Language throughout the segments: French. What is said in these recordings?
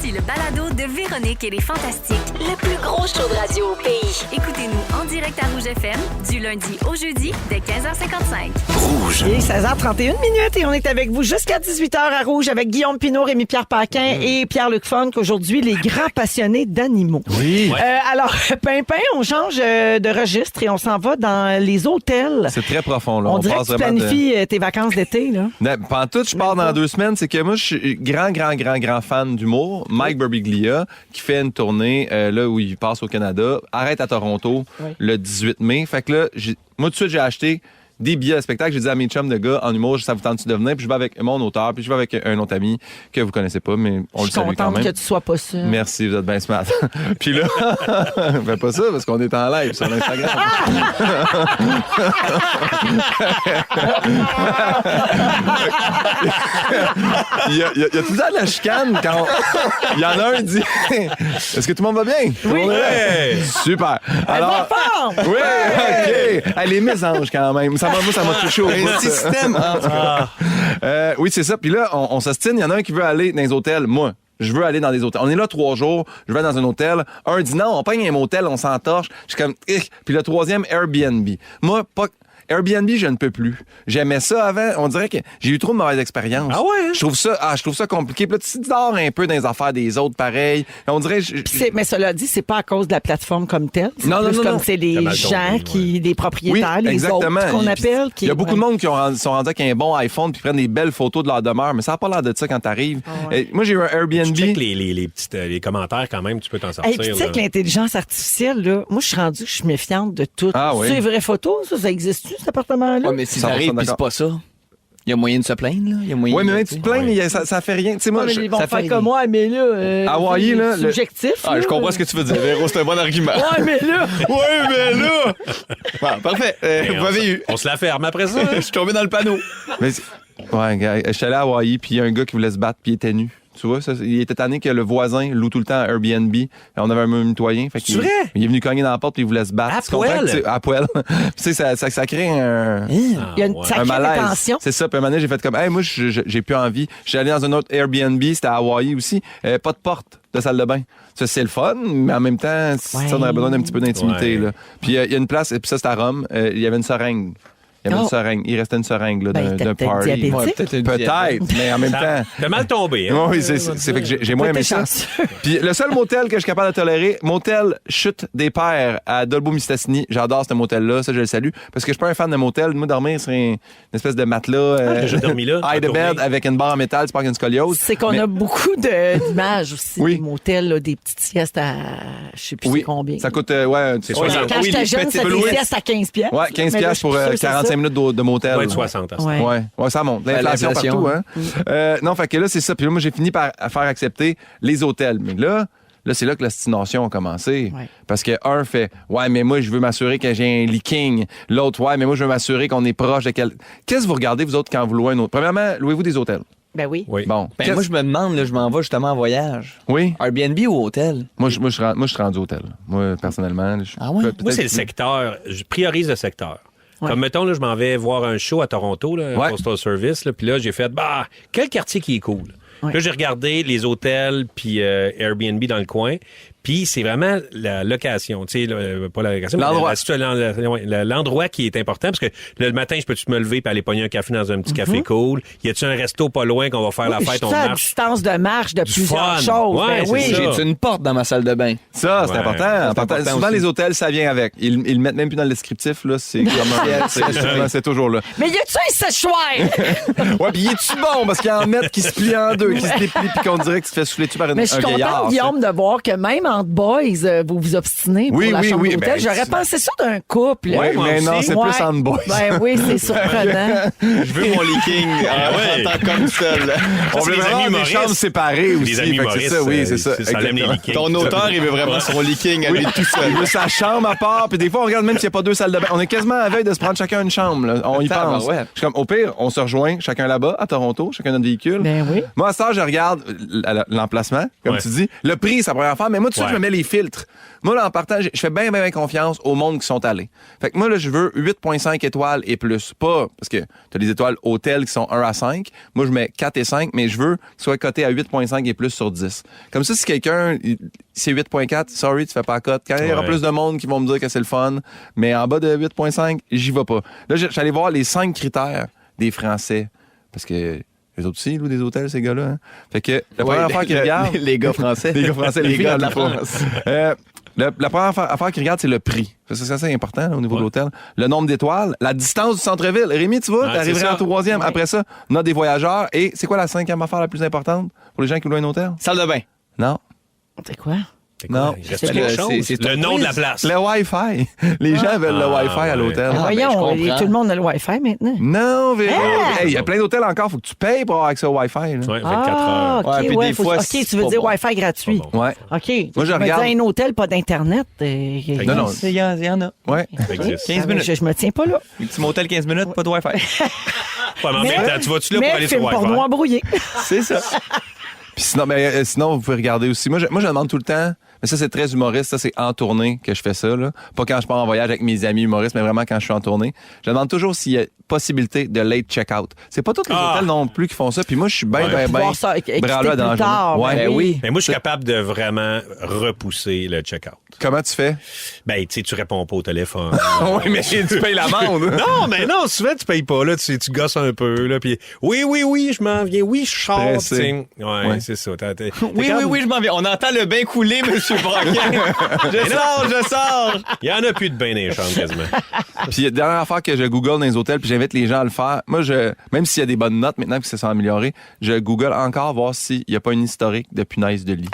Voici le balado de Véronique et les Fantastiques, le plus gros show de radio au pays. Écoutez-nous en direct à Rouge FM, du lundi au jeudi, dès 15h55. Rouge. Il est 16h31 et on est avec vous jusqu'à 18h à Rouge avec Guillaume Pinault, Rémi-Pierre Paquin et Pierre-Luc Funk. Aujourd'hui, les grands passionnés d'animaux. Oui. Alors, Pimpin, on change de registre et on s'en va dans les hôtels. C'est très profond, là. On dirait passe que tu vraiment planifies tes vacances d'été, là. Pantoute, je pars dans 2 semaines. C'est que moi, je suis grand fan d'humour. Mike Birbiglia, qui fait une tournée là où il passe au Canada, arrête à Toronto le 18 mai. Fait que là, moi, tout de suite, j'ai acheté des billets de spectacle. J'ai dit à mes chums de gars en humour, ça vous tente-tu de venir? Puis je vais avec mon auteur, puis je vais avec un autre ami que vous connaissez pas, mais on le salue quand même. Je suis contente que tu sois pas sûr. Merci, vous êtes bien smart. Puis là, fais pas ça parce qu'on est en live sur Instagram. il y a tout le temps de la chicane quand il y en a un qui dit est-ce que tout le monde va bien? Oui. Super. Alors, oui, OK. Hey, les mésanges quand même. Ça m'a touché au bout. Système. Oui, c'est ça. Puis là, on s'ostine. Il y en a un qui veut aller dans les hôtels. Moi, je veux aller dans des hôtels. On est là 3 jours. Je vais dans un hôtel. Un dit non, on pogne un motel, on s'entorche. Je suis comme... Puis le troisième, Airbnb. Moi, pas... Airbnb, je ne peux plus. J'aimais ça avant. On dirait que j'ai eu trop de mauvaises expériences. Ah ouais? Je trouve ça compliqué. Puis là, tu dors un peu dans les affaires des autres, pareil. On dirait... Mais cela dit, c'est pas à cause de la plateforme comme telle. C'est Non, plus non, comme non. c'est les gens des propriétaires, les exactement. autres qu'on appelle. Il y a beaucoup de monde qui sont rendus avec un bon iPhone puis prennent des belles photos de leur demeure, mais ça n'a pas l'air de ça quand t'arrives. Moi, j'ai eu un Airbnb. Tu checkes les commentaires quand même, tu peux t'en sortir. Et puis tu sais que l'intelligence artificielle, là, moi, je suis rendue que je suis méfiante de tout. Ah oui. C'est une vraie photo, ça existe-tu, cet appartement-là? Ouais, mais si 100% ça arrive puis c'est d'accord. pas ça, il y a moyen de se plaindre, là. Il y a moyen Oui, mais même tu tu te plains, mais ça fait rien. Tu sais, moi, Ouais, mais ils vont ça faire fait comme moi, mais là, Hawaï, là, le- subjectif. je comprends ce que tu veux dire, Véro, c'est un bon argument. Ouais, mais là, Ouais, mais là! Bon, parfait. Vous m'avez eu. On se la ferme après ça. Je suis tombé dans le panneau. Mais ouais, gars, je suis allé à Hawaï, puis il y a un gars qui voulait se battre, puis il était nu. Tu vois, il était tanné que le voisin loue tout le temps à Airbnb. On avait un mitoyen. C'est vrai? Il est venu cogner dans la porte, puis il voulait se battre. À Tu comprends poil? que à poil. Tu sais, ça crée un il y a une ouais. sacrée malaise. tension. C'est ça. Puis un moment donné, j'ai fait comme, hey, moi, j'ai plus envie. Je suis allé dans un autre Airbnb, c'était à Hawaï aussi. Pas de porte de salle de bain. Ça, c'est le fun, mais en même temps, on aurait besoin d'un petit peu d'intimité. Ouais. Là. Puis il y a une place, puis ça, c'était à Rome. Il y avait une seringue. Il y avait une seringue. Il restait une seringue là, Ben, d'un t'es party. diabétique. Ouais, peut-être une Peut-être, mais en même temps. T'as mal tombé. Hein? Oui, c'est fait que j'ai moins aimé ça. chanceux. Puis le seul motel que je suis capable de tolérer, motel Chute des Pères à Dolbeau-Mistassini. J'adore ce motel-là, ça je le salue. Parce que je suis pas un fan de motel. Moi, dormir, c'est une espèce de matelas. J'ai déjà dormi là. Hide en bed tournée. avec une barre en métal, tu pars avec une scoliose. C'est qu'on Mais- a beaucoup d'images aussi, Oui. des motels, là, des petites siestes à je sais plus Oui, c'est combien. ça coûte, ouais, C'est Quand 60. j'étais les jeune, petits c'était des louis. siestes à 15 piastres. ouais, 15 Mais là, piastres pour je suis sûre que c'est 45 ça. minutes de motel. Ça doit être 60 à ça. Ouais. Ouais, ça monte. L'inflation l'inflation. partout, hein. Non, fait que là, c'est ça. Puis là, moi, j'ai fini par faire accepter les hôtels. Mais là, c'est là que l'ostination a commencé. Ouais. Parce que un fait, ouais, mais moi, je veux m'assurer que j'ai un leaking. L'autre, ouais, mais moi, je veux m'assurer qu'on est proche de quel. Qu'est-ce que vous regardez, vous autres, quand vous louez un autre? Premièrement, louez-vous des hôtels. Ben oui. Oui. Bon. Ben, moi, je me demande, là, je m'en vais justement en voyage. Oui. Airbnb ou hôtel? Moi, je suis rendu hôtel. Moi, personnellement. Ah ouais? Moi, c'est le secteur. Je priorise le secteur. Ouais. Comme, mettons, là, je m'en vais voir un show à Toronto, là, Ouais. Postal Service, là, puis là, j'ai fait, quel quartier qui est cool? Ouais. Là, j'ai regardé les hôtels puis Airbnb dans le coin. Puis c'est vraiment la location, tu sais, pas la location, L'endroit. mais l'endroit qui est important, parce que le matin, je peux-tu me lever puis aller pogner un café dans un petit café cool? Y a-tu un resto pas loin qu'on va faire la Oui, fête, je on suis à marche? distance de marche de plusieurs fun. choses. Ouais, Ben c'est oui. ça. J'ai une porte dans ma salle de bain. Ça, c'est Ouais, important. c'est important Souvent, aussi. les hôtels, ça vient avec. Ils le mettent même plus dans le descriptif, là. C'est comme c'est toujours là. Mais y a-tu un séchoir? Ouais, pis il est-tu bon? Parce qu'il y en met qui se plie en deux, qui se déplie, puis qu'on dirait que tu te fais souffler dessus par Mais je un suis vieillard. contente, Guillaume, de voir que même entre boys, vous vous obstinez pour Oui, la oui, chambre oui, d'hôtel. ben, J'aurais pensé ça d'un couple. Ouais, moi mais aussi. non, c'est Ouais. plus en boys. Ben oui, c'est surprenant. Je veux mon leaking ouais. en tant comme seul. On c'est veut les vraiment amis des humoristes. chambres séparées aussi. Les amis Fait que c'est ça, humoristes, oui, c'est ça. ça l'aime les Exactement. leakings. Ton auteur, il veut vraiment son leaking à lui tout seul. Il veut sa chambre à part, puis des fois, on regarde même s'il n'y a pas 2 salles de bain. On est quasiment à la veille de se prendre chacun une chambre. Là. On y pense. Ouais. Je suis comme, au pire, on se rejoint chacun là-bas, à Toronto, chacun notre véhicule. Ben oui. Moi, à ça, je regarde l'emplacement, comme Ouais. tu dis. Le prix, c'est la première affaire, mais moi, tout de ça que je me mets les filtres. Moi, là, en partant, je fais bien confiance au monde qui sont allés. Fait que moi, là, je veux 8,5 étoiles et plus. Pas, parce que t'as des étoiles hôtels qui sont 1 à 5. Moi, je mets 4 et 5, mais je veux qu'ils soient cotés à 8,5 et plus sur 10. Comme ça, si quelqu'un, c'est 8,4, sorry, tu fais pas la cote. Quand il y aura plus de monde qui vont me dire que c'est le fun, mais en bas de 8,5, j'y vais pas. Là, j'allais voir les 5 critères des Français. Parce que les autres aussi, ils louent des hôtels, ces gars-là. Hein? Fait que la première affaire qu'ils regardent... Les gars français. Les gars français, les gars de la filles, France. la première affaire qu'ils regardent, c'est le prix. C'est assez important là, au niveau de l'hôtel. Le nombre d'étoiles, la distance du centre-ville. Rémi, tu vois, t'arriverais en 3e. Après ça, note des voyageurs. Et c'est quoi la 5e affaire la plus importante pour les gens qui louent un hôtel? Salle de bain. Non. C'est quoi? Non. Il reste quelque chose. c'est Le nom de la place. Le Wi-Fi. Les gens veulent le Wi-Fi à l'hôtel. Voyons, je comprends. tout le monde a le Wi-Fi maintenant. Non, Véro. Il y a plein d'hôtels encore. Faut que tu payes pour avoir accès au Wi-Fi. Là. Ouais, 24 heures. OK, Ouais, puis des fois, OK, c'est tu veux pas dire bon. Wi-Fi gratuit. Pas bon. Ouais. OK. Moi, je me regarde. dis un hôtel, pas d'Internet. Non, non. Il y en a. Ouais. Ça existe. 15 minutes. Je me tiens pas là. Un petit motel 15 minutes, pas de Wi-Fi. Ouais, mais en même temps, tu vas-tu là pour Mais aller sur film Wi-Fi? porno embrouillé. C'est ça. Puis sinon, vous pouvez regarder aussi. Moi, je demande tout le temps, mais ça, c'est très humoriste. Ça, c'est en tournée que je fais ça. Là. Pas quand je pars en voyage avec mes amis humoristes, mais vraiment quand je suis en tournée. Je demande toujours s'il y a possibilité de late check-out. C'est pas tous les hôtels non plus qui font ça. Puis moi, je suis bien Pouvoir ça équiter branlé dans la plus tard, journée. ben Ouais. oui. Mais moi, je suis capable de vraiment repousser le check-out. Comment tu fais? Ben, tu sais, tu réponds pas au téléphone. Oui, mais tu payes l'amende. Non, mais non, souvent, tu payes pas, là, tu gosses un peu, là, puis oui, je m'en viens, oui, je sors, tu Pressé. sais. Ouais, Ouais. c'est ça. Oui, je m'en viens. On entend le bain couler, monsieur Braquin. Je sors. Il y en a plus de bain dans les chambres, quasiment. Puis, dernière affaire que je Google dans les hôtels, puis j'invite les gens à le faire. Moi, même s'il y a des bonnes notes maintenant que ça s'est amélioré, je Google encore voir s'il n'y a pas une historique de punaise de lit.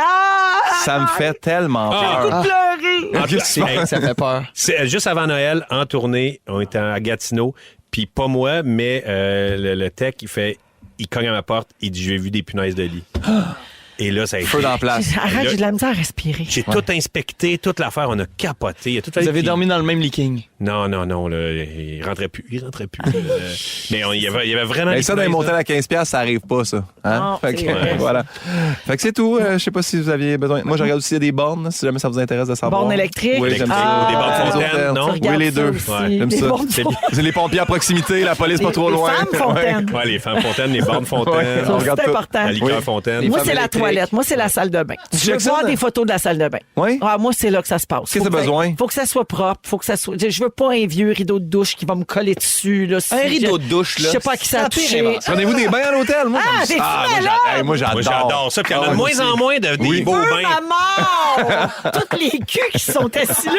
Ça me fait tellement peur. Pleurer. Hey, Ça fait peur. c'est juste avant Noël, en tournée, on était à Gatineau, puis pas moi, mais le tech, il cogne à ma porte, il dit, j'ai vu des punaises de lit. Et là, ça a été... Feu dans la place. Arrête, j'ai de la misère à respirer. J'ai tout inspecté, toute l'affaire, on a capoté. Il y a tout Vous avez puis- dormi dans le même leaking. Non, là, il rentrait plus. Mais il y avait vraiment... Mais des ça, dans les punaises, motels là. à 15$, ça arrive pas, ça. Hein? Non, Fait c'est que, vrai. voilà. Fait que c'est tout. Je sais pas si vous aviez besoin. Moi, je regarde aussi s'il y a des bornes, si jamais ça vous intéresse de savoir. Bornes électriques. Oui, j'aime Ah, ça. des bornes Les fontaines, hôtels. non? Tu Oui, regardes les ça deux. aussi. Ouais, J'aime Des ça. bornes C'est les pompiers à proximité, la police pas trop les loin. femmes fontaines. Ouais, les femmes fontaines, les bornes fontaines, Ouais. Ça, On c'est regarde tout. important. la liqueur Oui. fontaine. Moi, femmes c'est la électriques. toilette. Moi, c'est la salle de bain. Je veux checkes ça, voir là? des photos de la salle de bain. Oui? Ah, moi, c'est là que ça se passe. Qu'est-ce que t'as besoin? Faut que ça soit propre. Faut que ça soit. Je veux pas un vieux rideau de douche qui va me coller dessus. Là, Un rideau de douche, là. Je sais pas à qui ça a C'est la pire touché. invention. Prenez-vous des bains à l'hôtel? Moi, Ah, j'aime des ça. filets, Moi, Moi, j'adore ça. Puis il y en a de moins en moins des Oui. beaux Feu bains. ma mort! Tous les culs qui sont assis là!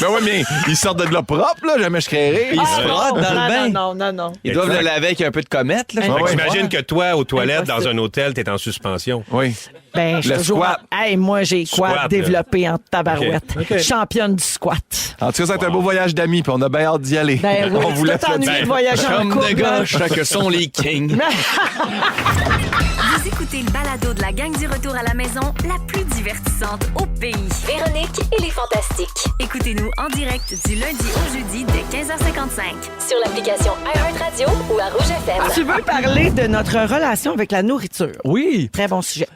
Ben oui, mais ils sortent de là propre, là. Jamais je créerais. Ils se frottent dans le bain. Non. Ils doivent le laver avec un peu de comète, là. Fait que ouais. j'imagine que toi, aux toilettes, dans Impossible. un hôtel, t'es en suspension. Oui. Ben, je suis Le toujours. squat. Hey, moi, j'ai quoi Squat, là. développé en tabarouette. OK. OK. Championne du squat. En tout cas, ça va être un beau voyage d'amis, puis on a bien hâte d'y aller. Ben oui, on vous tu laisse t'es ennuyé là-dessus. de voyager en Comme de couple. hein? gauche que sont les kings. Vous écoutez le balado de la gang du retour à la maison, la plus divertissante au pays. Véronique et les Fantastiques. Écoutez-nous en direct du lundi au jeudi dès 15h55. Sur l'application iHeartRadio ou à Rouge FM. Tu veux parler de notre relation avec la nourriture? Oui, Très bon sujet.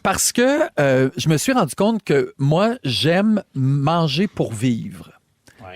parce que je me suis rendu compte que moi, j'aime manger pour vivre.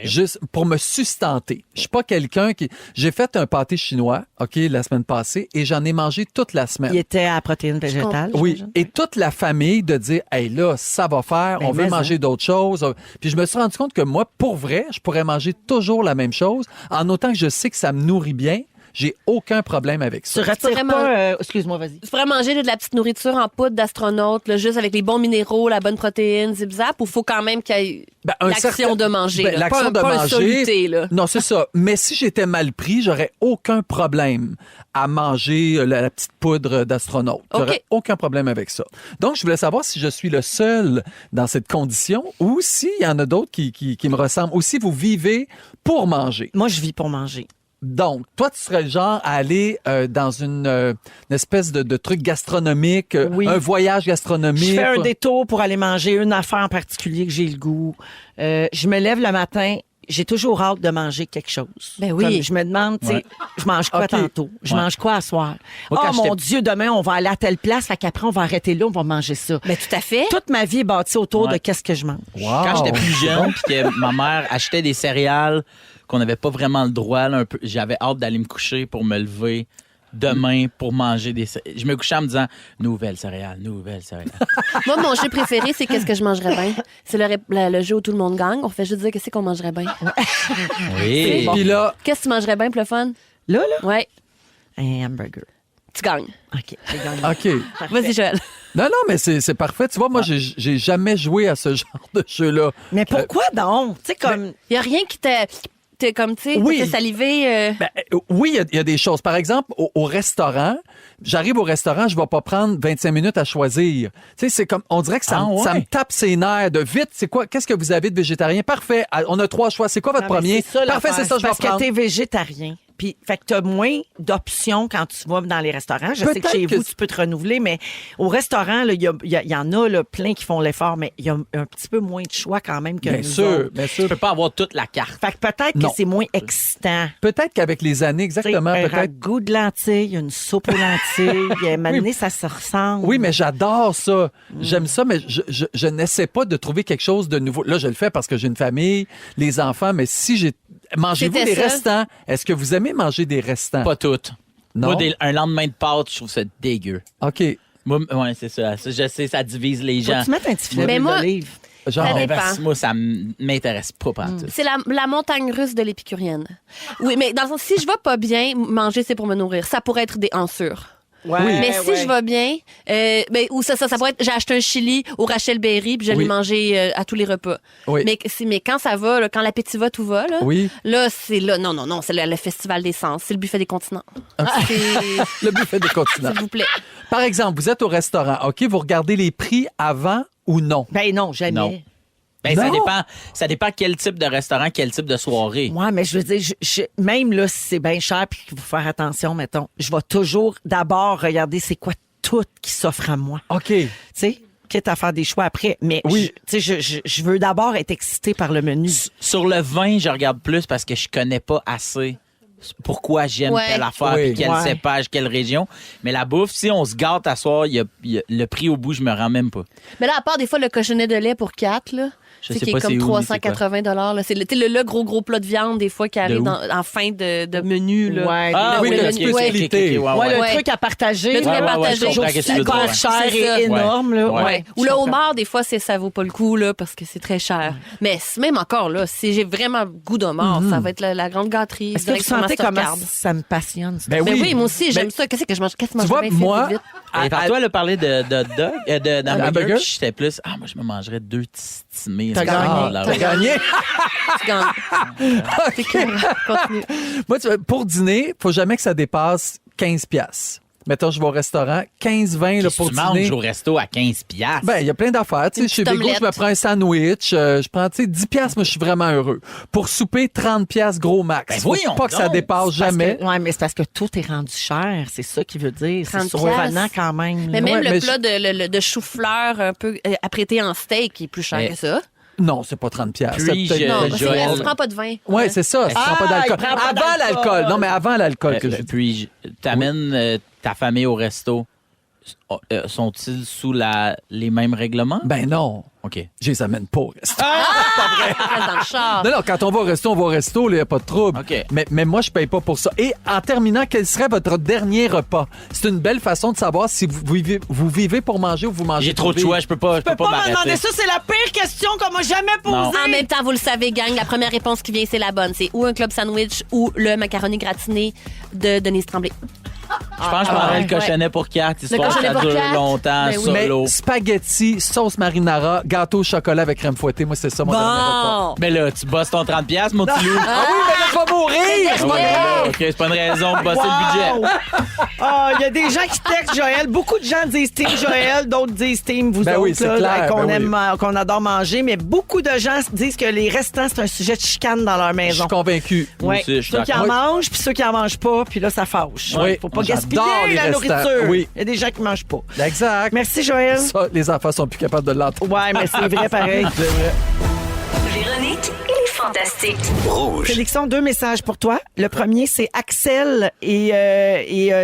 Juste pour me sustenter. Je suis pas quelqu'un qui... J'ai fait un pâté chinois, OK, la semaine passée, et j'en ai mangé toute la semaine. Il était à protéines végétales. Oui, j'imagine. et toute la famille de dire, hey là, ça va faire, Ben, on veut mais, manger hein. d'autres choses. Puis je me suis rendu compte que moi, pour vrai, je pourrais manger toujours la même chose, en autant que je sais que ça me nourrit bien. J'ai aucun problème avec Tu ça. retires Vraiment- pas... excuse-moi, vas-y. Tu pourrais manger là, de la petite nourriture en poudre d'astronaute, là, juste avec les bons minéraux, la bonne protéine, zip-zap, ou faut quand même qu'il y ait Ben, un l'action certain- de manger? Ben, là. l'action pas de un manger. soluté, là. Non, c'est ça. Mais si j'étais mal pris, j'aurais aucun problème à manger la petite poudre d'astronaute. OK. J'aurais aucun problème avec ça. Donc, je voulais savoir si je suis le seul dans cette condition ou s'il y en a d'autres qui me ressemblent. Ou si vous vivez pour manger. Moi, je vis pour manger. Donc, toi, tu serais le genre à aller dans une espèce de truc gastronomique, Oui. un voyage gastronomique. Je fais un détour pour aller manger une affaire en particulier que j'ai le goût. Je me lève le matin, j'ai toujours hâte de manger quelque chose. Ben oui. Comme je me demande, tu sais, Ouais. je mange quoi OK. tantôt? Je mange quoi à soir? Moi, quand Oh mon j'étais- Dieu, demain, on va aller à telle place, fait qu'après, on va arrêter là, on va manger ça. Ben, tout à fait. Toute ma vie est bâtie autour de Ouais. qu'est-ce que je mange. Quand j'étais plus jeune, puis que ma mère achetait des céréales qu'on n'avait pas vraiment le droit, là, un peu, j'avais hâte d'aller me coucher pour me lever demain pour manger des céréales. Je me couchais en me disant nouvelle céréale, nouvelle céréale. Moi, mon jeu préféré, c'est qu'est-ce que je mangerais bien. C'est le jeu où tout le monde gagne. On fait juste dire qu'est-ce qu'on mangerait bien. Oui. Puis là, Qu'est-ce que tu mangerais bien pour le fun? Là, Ouais, un hamburger. tu gagnes. OK, j'ai gagné. OK. Vas-y, Joël. Non, mais c'est parfait. Tu vois, moi, j'ai jamais joué à ce genre de jeu-là. Mais pourquoi donc? Tu sais, comme... Il n'y a rien qui t'es comme, tu sais, Oui. t'es salivé. Ben, oui, il y a des choses. Par exemple, au restaurant, j'arrive au restaurant, je vais pas prendre 25 minutes à choisir. Tu sais, c'est comme, on dirait que ça, Ah, ouais. ça me tape ses nerfs de vite. C'est quoi? Qu'est-ce que vous avez de végétarien? Parfait. Ah, on a 3 choix. C'est quoi votre Non, mais premier? c'est ça, Parfait, l'affaire. c'est ça, je vais Parce que prendre. t'es végétarien. Puis, fait que t'as moins d'options quand tu vas dans les restaurants. Je sais que Peut-être chez que vous, c'est- tu peux te renouveler, mais au restaurant, il y en a là, plein qui font l'effort, mais il y a un petit peu moins de choix quand même que Bien nous sûr, autres. bien Tu sûr. peux pas avoir toute la carte. Fait que peut-être Non. que c'est moins excitant. Peut-être qu'avec les années, Tu sais, exactement, un peut-être. ragoût de lentilles, une soupe aux lentilles. Maintenant, ça se ressemble. Oui, mais j'adore ça. J'aime ça, mais je n'essaie pas de trouver quelque chose de nouveau. Là, je le fais parce que j'ai une famille, les enfants, mais si j'ai... Mangez-vous C'était des ça. restants? Est-ce que vous aimez manger des restants? Pas toutes. Non? Moi, un lendemain de pâtes, je trouve ça dégueu. OK. Moi, ouais, c'est ça. Je sais, ça divise les Faut gens. que tu mettes un petit filet Mais d'huile moi- d'olive. Genre, Ça Ouais, dépend. parce que moi, ça m'intéresse pas partout. C'est la montagne russe de l'épicurienne. Oui, mais dans le sens, si je vais pas bien, manger, c'est pour me nourrir. Ça pourrait être des ençures. Ouais, Mais si ouais. je vais bien, ou ça pourrait être, j'ai acheté un chili au Rachel Berry puis je l'ai Oui. mangé à tous les repas. Oui. Mais quand ça va, là, quand l'appétit va, tout va, là. Oui. Là, c'est là, non, c'est le festival des sens, c'est le buffet des continents. C'est- le buffet des continents. S'il vous plaît. Par exemple, vous êtes au restaurant, OK? Vous regardez les prix avant ou non? Ben non, jamais. Non. Ben, Non. ça dépend quel type de restaurant, quel type de soirée. Moi, mais je veux dire, même là, si c'est bien cher puis qu'il faut faire attention, mettons, je vais toujours d'abord regarder c'est quoi tout qui s'offre à moi. OK. Tu sais, quitte à faire des choix après. Mais Oui. tu sais, je veux d'abord être excitée par le menu. Sur le vin, je regarde plus parce que je connais pas assez pourquoi j'aime Ouais. telle affaire, Oui. puis quel Ouais. cépage, quelle région. Mais la bouffe, si on se gâte à soir, il y a le prix au bout, je me rends même pas. Mais là, à part des fois le cochonnet de lait pour 4, là. Je C'est sais qui pas est comme c'est où, 380 $. C'est le gros plat de viande, des fois, qui arrive où? en fin de menu, là. Ouais, Ah oui, oui, que ok, tu peux ok, ok, spliter. ok, ouais, Ouais, ouais. le Ouais. truc à partager. Le truc à là, partager. je comprends qu'est-ce que tu veux super dire. cher C'est ça. et énorme. Là. Ouais. Ouais. Ou le homard, des fois, ça vaut pas le coup, là, parce que c'est très cher. Mais même encore, là, si j'ai vraiment goût d'homard, ça va être la grande gâterie. Est-ce que vous direct sur sentez comment Mastercard. ça me passionne? ça? Ben Ben oui, moi aussi, Ben, j'aime ça. Qu'est-ce que je mange? Qu'est-ce que Tu je vois, mange bien moi, vite? Et par toi, elle a parlé d'hamburger, hamburger? puis j'étais plus, moi, je me mangerais 2 tistimés. T'as gagné. T'as gagné. Tu gagnes. C'est cool. Continue. Moi, pour dîner, faut jamais que ça dépasse 15 piastres. Mettons, je vais au restaurant, 15-20 là, Si pour tu dîner. manges au resto à 15 piastres. Ben, il y a plein d'affaires. Tu sais, Une chez petite Bego, je me omelette. prends un sandwich. Je prends, tu sais, 10 piastres, moi, je suis vraiment heureux. Pour souper, 30 piastres, gros max. Ben, Faut voyons pas que ça donc. dépasse Parce jamais. que- ouais, mais c'est parce que tout est rendu cher. C'est ça qui veut dire. C'est 30 surprenant piastres. quand même. Mais là. même Ouais, mais le plat de chou-fleur un peu apprêté en steak est plus cher Mais- que ça. Non, c'est pas 30 piastres. Puis, C'est peut-être- Non, Euh, parce Joël. que tu prends pas de vin. Ouais, c'est ça. Tu prends pas d'alcool. il prend pas Avant d'alcool. l'alcool. Non, mais avant l'alcool que je dis. Puis, t'amènes ta famille au resto. Sont-ils sous les mêmes règlements? Ben non. OK. Je les amène pas au resto. Reste dans le char. Non, non, quand on va au resto, il n'y a pas de trouble. OK. Mais moi, je paye pas pour ça. Et en terminant, quel serait votre dernier repas? C'est une belle façon de savoir si vous vivez pour manger ou vous mangez J'ai trop pour de choix, vivre. je peux pas Je peux pas me m'arrêter. demander ça. C'est la pire question qu'on m'a jamais posée. Non. En même temps, vous le savez, gang, la première réponse qui vient, c'est la bonne. C'est ou un club sandwich ou le macaroni gratiné de Denise Tremblay. Je pense que je prendrais ouais. le cochonnet pour 4, histoire que cochonnet ça pour dure 4. longtemps, Ben oui. Mais solo. spaghetti, sauce marinara, gâteau au chocolat avec crème fouettée, moi, c'est ça mon dernier repas. Bon! Mais là, tu bosses ton 30$, mon petit loup. Ah oui, mais là, je vais mourir! Ah ouais, mais là, OK, c'est pas une raison pour bosser le budget. Ah, il y a des gens qui textent Joël. Beaucoup de gens disent Team Joël, d'autres disent Team vous Ben autres, oui, c'est là, clair, qu'on ben aime, qu'on adore manger. Mais beaucoup de gens disent que les restants, c'est un sujet de chicane dans leur Je maison. suis convaincu. Moi Ouais. aussi, je suis Ceux qui en d'accord. mangent, puis ceux qui en mangent pas, puis là, ça fâche. Oui. Faut pas J'adore gaspiller les la restants. nourriture. Oui. Il y a des gens qui mangent pas. Exact. Merci, Joël. Ça, les enfants sont plus capables de l'entendre. Ouais, mais c'est vrai pareil. C'est vrai. Véronique et les fantastique. Félixon, 2 messages pour toi. Le premier, c'est Axel et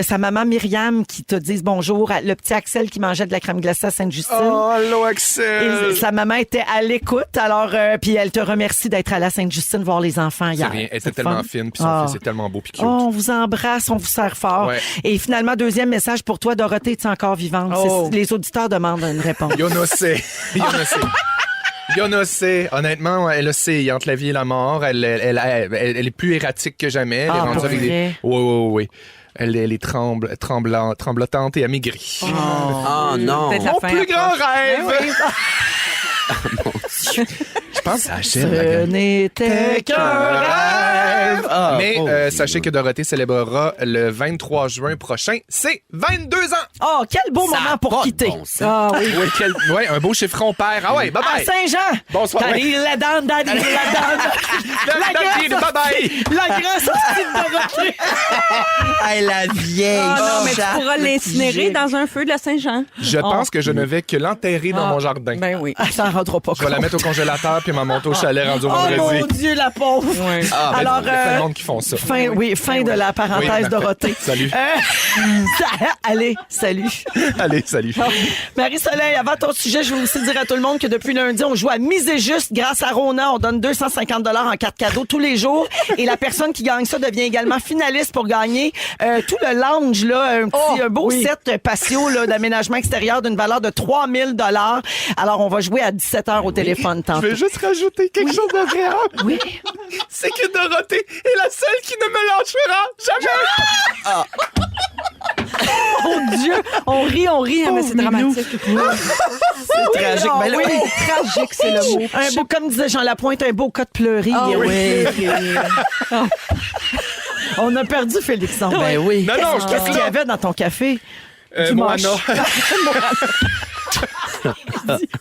sa maman Myriam qui te disent bonjour. Le petit Axel qui mangeait de la crème glacée à Sainte-Justine. Oh, allô, Axel! Et sa maman était à l'écoute, alors puis elle te remercie d'être allée à Sainte-Justine voir les enfants hier. C'est rien. Elle était C'est tellement fun. fine, puis son fils est tellement beau puis cute. On vous embrasse, on vous serre fort. Ouais. Et finalement, deuxième message pour toi, Dorothée, es-tu encore vivante? Les auditeurs demandent une réponse. Yo no sé. Honnêtement, elle le sait. Entre la vie et la mort, elle est plus erratique que jamais. Elle est rendue pour avec vrai? Oui. Elle est tremblotante et amaigrie. Oh non. Peut-être la Mon fin plus grand approche. rêve! Je pense que ça achève la Ce gang. n'était qu'un rêve. Mais sachez que Dorothée célébrera le 23 juin prochain ses 22 ans! Oh, quel beau Ça moment a pour pas de quitter. bon sens. Ah oui. Ouais, un beau chiffron père. Ah ouais, bye À bye! Saint-Jean. Bonsoir. Daddy la donne, daddy la donne. Bye bye! La grande sortie de Dorothée. Hey, la vieille. Ah non, mais tu chatte. pourras l'incinérer dans un feu de la Saint-Jean. Je pense que je ne vais que l'enterrer dans mon jardin. Ben oui. Ah, ça en rendra pas Je vais la compte. mettre au congélateur puis m'en monter au chalet rendu au Oh vendredi. mon Dieu, la pauvre. Alors, il y a plein de monde qui font ça. fin de la parenthèse Oui, Dorothée. Salut. Allez, salut. Allez, salut. Marie-Soleil, avant ton sujet, je veux aussi dire à tout le monde que depuis lundi, on joue à Miser Juste grâce à Rona. On donne 250 $ en carte cadeau tous les jours. Et la personne qui gagne ça devient également finaliste pour gagner tout le lounge, là, un beau set patio là, d'aménagement extérieur d'une valeur de 3000 $. Alors, on va jouer à 17h au téléphone Je tantôt. vais juste rajouter quelque chose d'agréable. Oui. C'est que Dorothée est la seule qui ne me lâchera jamais. Oh Dieu, on rit, hein, mais c'est dramatique. C'est tragique. Ben là, oui. Tragique, c'est le mot. Un beau, comme disait Jean Lapointe, un beau cas de pleurer. oui. On a perdu Félixon. Ben oui. Non, non, je Qu'est-ce te qu'il y avait dans ton café? Moana.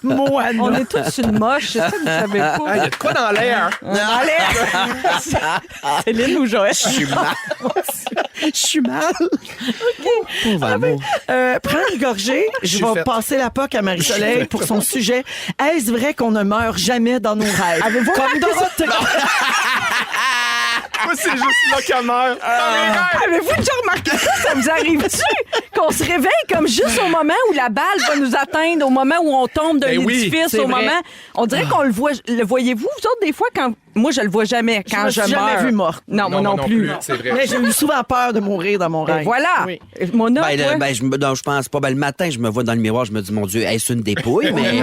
Moana. On est tous une moche, c'est ça que vous savez Ah, il y pas. a de quoi dans l'air? Céline ou Joël? Je suis mal. Pauvre amour. Prends une gorgée. Je suis vais faite. passer la POC à Marie-Soleil pour son sujet. Est-ce vrai qu'on ne meurt jamais dans nos rêves? Comme Dorothée. Moi, c'est juste là qu'elle meurt. Avez-vous déjà remarqué ça? Ça vous arrive-tu? Qu'on se réveille comme juste au moment où la balle va nous atteindre, au moment où on tombe d'un Ben oui, édifice, c'est au vrai. moment... On dirait qu'on le voit. Le voyez-vous, vous autres, des fois, quand... Moi, je le vois jamais quand me je suis meurs. jamais vue morte. Non, moi non plus. C'est vrai. Mais j'ai eu souvent peur de mourir dans mon Ben rêve. voilà. Oui. Mona, Ben, toi? non, je pense pas. Ben, le matin, je me vois dans le miroir, je me dis, mon Dieu, est-ce une dépouille? Mais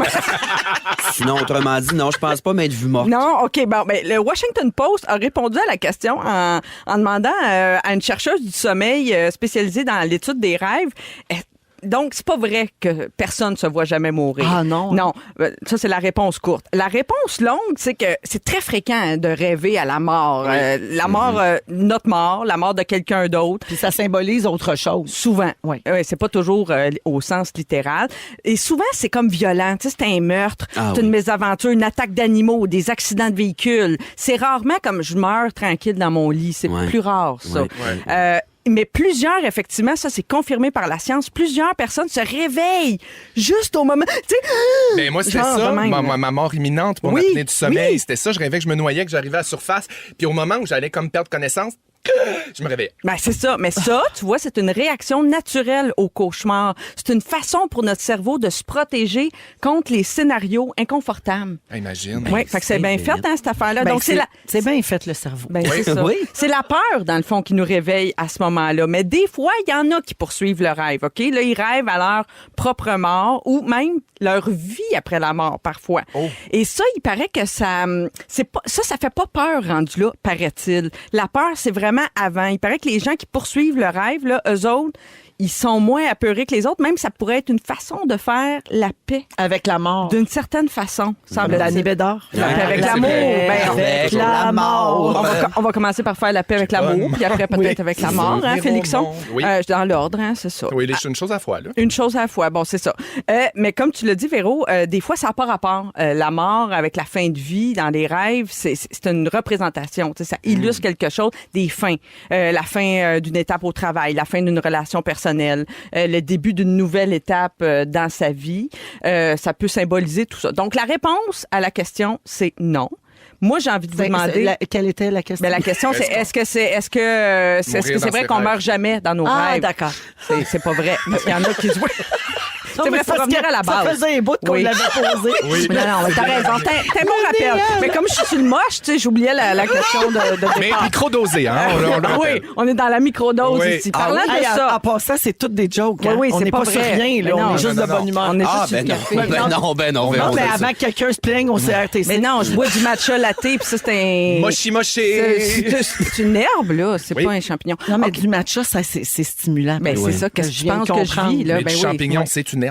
sinon, autrement dit, non, je pense pas m'être vue morte. Non, OK. Bon, ben, le Washington Post a répondu à la question en demandant à une chercheuse du sommeil spécialisée dans l'étude des rêves. Donc, c'est pas vrai que personne ne se voit jamais mourir. Ah non. Non, ça, c'est la réponse courte. La réponse longue, c'est que c'est très fréquent hein, de rêver à la mort. La mort, notre mort, la mort de quelqu'un d'autre. Puis ça symbolise autre chose. Souvent, Oui. c'est pas toujours au sens littéral. Et souvent, c'est comme violent. Tu sais, c'est un meurtre, Ah c'est une oui. mésaventure, une attaque d'animaux, des accidents de véhicules. C'est rarement comme je meurs tranquille dans mon lit. C'est Ouais. plus rare, ça. Ouais. Mais plusieurs, effectivement, ça c'est confirmé par la science, plusieurs personnes se réveillent juste au moment... Tu sais, Ben moi, c'était genre ça, de même, là. ma mort imminente, mon Oui, apnée du sommeil. oui. C'était ça, je rêvais que je me noyais, que j'arrivais à la surface. Puis au moment où j'allais comme perdre connaissance, je me réveillais. Ben, c'est ça. Mais ça, tu vois, c'est une réaction naturelle au cauchemar. C'est une façon pour notre cerveau de se protéger contre les scénarios inconfortables. Ah, imagine. Oui, fait que c'est bien fait, hein, cette affaire-là. Ben, Donc, c'est bien fait, le cerveau. Ben, c'est ça. Oui. C'est la peur, dans le fond, qui nous réveille à ce moment-là. Mais des fois, il y en a qui poursuivent le rêve, OK? Là, ils rêvent à leur propre mort ou même leur vie après la mort, parfois. Et ça, il paraît que ça fait pas peur rendu là, paraît-il. La peur, c'est vraiment avant. Il paraît que les gens qui poursuivent le rêve, là, eux autres, ils sont moins apeurés que les autres. Même, ça pourrait être une façon de faire la paix. Avec la mort. D'une certaine façon, semble-t-il. Danny Bédard. La paix avec Ouais, l'amour. c'est vrai. Ben, Avec la mort. on va commencer par faire la paix avec l'amour, puis après peut-être avec la mort, hein, Félixon? Oui. Dans l'ordre, hein, c'est ça. Oui, une chose à la fois, là. Une chose à la fois, bon, c'est ça. Mais comme tu l'as dit, Véro, des fois, ça n'a pas rapport. La mort avec la fin de vie dans les rêves, c'est une représentation. Tu sais, ça illustre quelque chose, des fins. La fin d'une étape au travail, la fin d'une relation personnelle, le début d'une nouvelle étape dans sa vie. Ça peut symboliser tout ça. Donc, la réponse à la question, c'est non. Moi, j'ai envie de vous demander... Quelle était la question? Ben, la question, c'est est-ce que c'est vrai qu'on meurt jamais dans nos rêves? Ah, d'accord. C'est pas vrai. Parce qu'il y en a qui se voient. Non, C'est mais vrai, faut parce revenir que à la base. Ça faisait un bout qu'on Oui. l'avait posé. Oui. Non, t'as raison. T'as un bon rappel. Mais comme je suis sur le moche, tu sais, j'oubliais la question de Mais départ. micro-dosé, hein? On le Oui, rappelle. on est dans la microdose Oui. ici. Ah Parlant oui? de ça... En passant, c'est toutes des jokes. Oui, hein. oui, on c'est n'est pas pas sur vrai. rien. Là. Mais On non, est juste non, de bonne non. humeur. On est Ah, juste sur ben le non. café. Ben non. Non, mais avant que quelqu'un se plaigne au CRTC. Mais non, je bois du matcha latte, puis ça, c'est un... Mochi. C'est une herbe, là. C'est Oui. pas un champignon. Non, mais Ok. du matcha, ça, c'est stimulant. Ben, c'est ça. Qu'est-ce que Je tu viens penses de que je comprendre. vis, là? Mais Ben du oui. champignon, Ouais. c'est une herbe.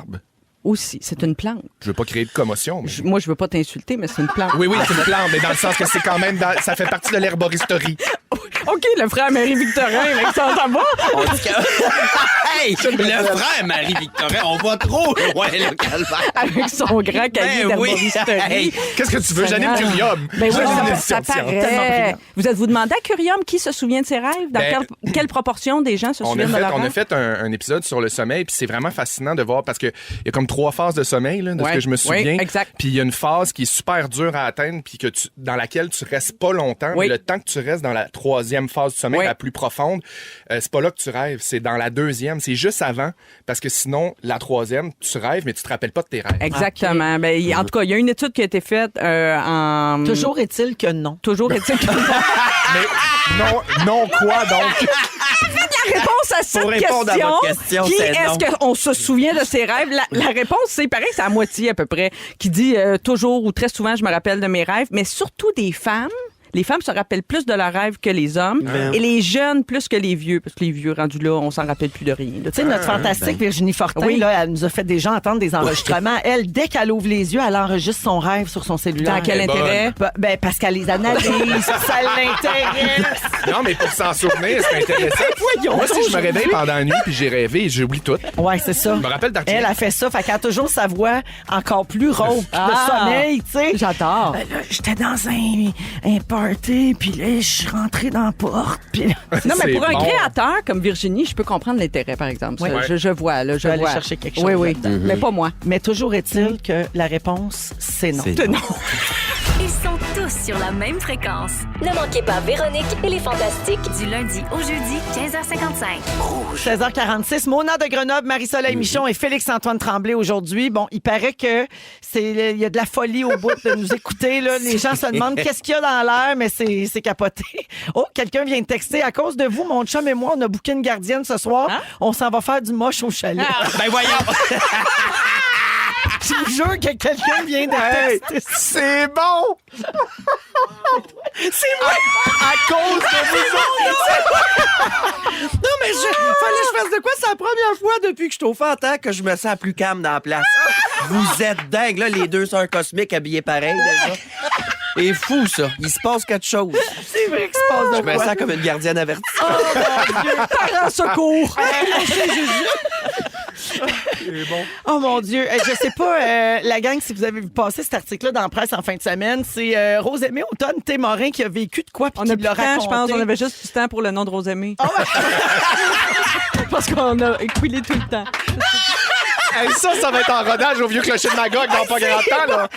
Aussi, c'est une plante. Je veux pas créer de commotion. Mais... Moi, je veux pas t'insulter, mais c'est une plante. Oui, c'est une plante, mais dans le sens que c'est quand même... ça fait partie de l'herboristerie. OK, le frère Marie-Victorin, avec ça va? On dit que... Hey, le frère Marie-Victorin, on va trop loin, le calvaire. Avec son grand cahier Ben oui. d'herboristerie. Hey, Qu'est-ce que tu veux? J'anime Curium. Ben oui, J'anime une ça émission de science. paraît. Vous êtes-vous demandé à Curium qui se souvient de ses rêves? Dans Ben, quelle proportion des gens se souviennent de leurs On a rêves? fait un épisode sur le sommeil, puis c'est vraiment fascinant de voir parce qu'il y a comme 3 phases de sommeil, là, de ce que je me souviens. Oui, exact. Puis il y a une phase qui est super dure à atteindre, puis dans laquelle tu restes pas longtemps. Oui. Mais le temps que tu restes dans la 3e phase du sommeil, Oui. la plus profonde, c'est pas là que tu rêves, c'est dans la 2e, c'est juste avant, parce que sinon, la 3e, tu rêves, mais tu te rappelles pas de tes rêves. Exactement. Ben, en tout cas, il y a une étude qui a été faite en... Toujours est-il que non. Toujours est-il que... Mais non quoi, donc? La réponse à cette Pour répondre à votre question, qui c'est est-ce non. qu'on se souvient de ses rêves? La réponse, c'est pareil, c'est à moitié à peu près, qui dit toujours ou très souvent, je me rappelle de mes rêves, mais surtout des femmes. Les femmes se rappellent plus de leurs rêves que les hommes et les jeunes plus que les vieux, parce que les vieux rendus là, on s'en rappelle plus de rien. Tu sais, notre fantastique Virginie Fortin, Oui. là, elle nous a fait déjà entendre des enregistrements. Elle, dès qu'elle ouvre les yeux, elle enregistre son rêve sur son cellulaire. Dans quel Elle est intérêt? Ben, parce qu'elle les analyse, ça l'intéresse. Non, mais pour s'en souvenir, c'est intéressant. Moi, si je me réveille pendant la nuit puis j'ai rêvé, j'oublie tout. Ouais, c'est ça. Je me rappelle d'Arthur. Elle a fait ça, fait qu'elle a toujours sa voix encore plus rauque Ah. de sommeil, tu sais. J'adore. Ben là, j'étais dans un party, puis là, je suis rentrée dans la porte, puis là... Non, mais C'est pour un bon. créateur comme Virginie, je peux comprendre l'intérêt, par exemple. Ouais. Ça, je vois, là, je peux aller vois. chercher quelque chose Oui, oui, là-dedans. mais pas moi. Mais toujours est-il que la réponse, c'est non. C'est Non. Ils sont tous sur la même fréquence. Ne manquez pas Véronique et les Fantastiques. Du lundi au jeudi, 15h55. 16h46, Mona de Grenoble, Marie-Soleil Michon et Félix-Antoine Tremblay aujourd'hui. Bon, il paraît que il y a de la folie au bout de nous écouter. Là. Les gens se demandent qu'est-ce qu'il y a dans l'air, mais c'est capoté. Oh, quelqu'un vient de texter. À cause de vous, mon chum et moi, on a booké une gardienne ce soir. On s'en va faire du moche au chalet. Ben voyons. Je vous jure que quelqu'un vient de texter. C'est bon! C'est moi! À cause de vous autres! Non, mais fallait que je fasse de quoi? C'est la première fois depuis que je suis au Fantan que je me sens plus calme dans la place. Vous êtes dingues, là, les 2 sœurs cosmiques habillées pareil, déjà. C'est fou, ça. Il se passe quelque chose. C'est vrai qu'il se passe de Je me quoi? sens comme une gardienne avertie. Parents secours! Oh mon Dieu. Je sais pas, la gang, si vous avez vu passer cet article-là dans la presse en fin de semaine, c'est Rosemée Automne Témorin qui a vécu de quoi puis On qui a plus l'a de temps, je pense. raconté. On avait juste du temps pour le nom de Rosemée. Parce qu'on a écoulé tout le temps. Hey, ça va être en rodage au vieux clocher de Magog dans pas grand temps, là.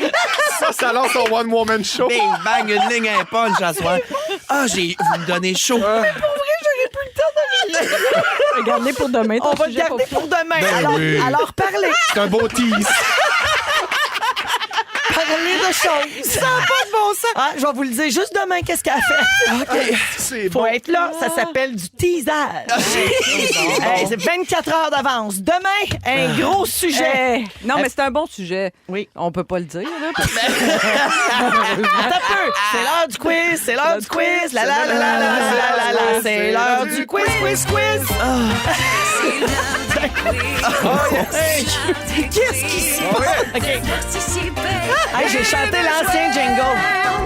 Ça lance son one-woman show. Bing, bang, une ligne, un punch à soir. Ah, vous me donnez chaud. Regardez pour demain. On ton va le sujet, garder pour pour demain. Ben oui. Alors parlez. C'est un beau tease. Parlez de choses. Ça n'a pas de bon sens. Ah, je vais vous le dire juste demain, qu'est-ce qu'elle a fait. C'est Faut bon. être là. Ça s'appelle du teasage. Hey, c'est 24 heures d'avance. Demain, un gros sujet. Non, mais c'est un bon sujet. Oui. On peut pas le dire, là. Attends un peu. C'est l'heure du quiz. C'est l'heure du quiz. La la la la la la la la. C'est l'heure du quiz, quiz, quiz. Qu'est-ce qui se passe? OK. Hey, j'ai chanté l'ancien jingle.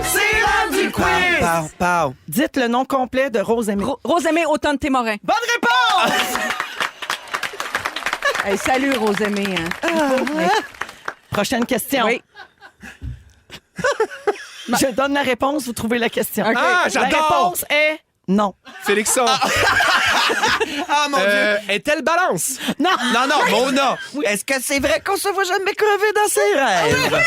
C'est l'heure du quiz. Pow, pow. Dites le nom complet de Rosemée. Rosemée Automne Témorin. Bonne réponse! Hey, salut, Rosemée. Hein. Prochaine question. Oui. Je donne la réponse, vous trouvez la question. Ah, La j'adore! réponse est non. Félixon. Ah, mon Dieu! Est-elle balance? Non! Non, Mona! Est-ce que c'est vrai qu'on se voit jamais crever dans ses rêves?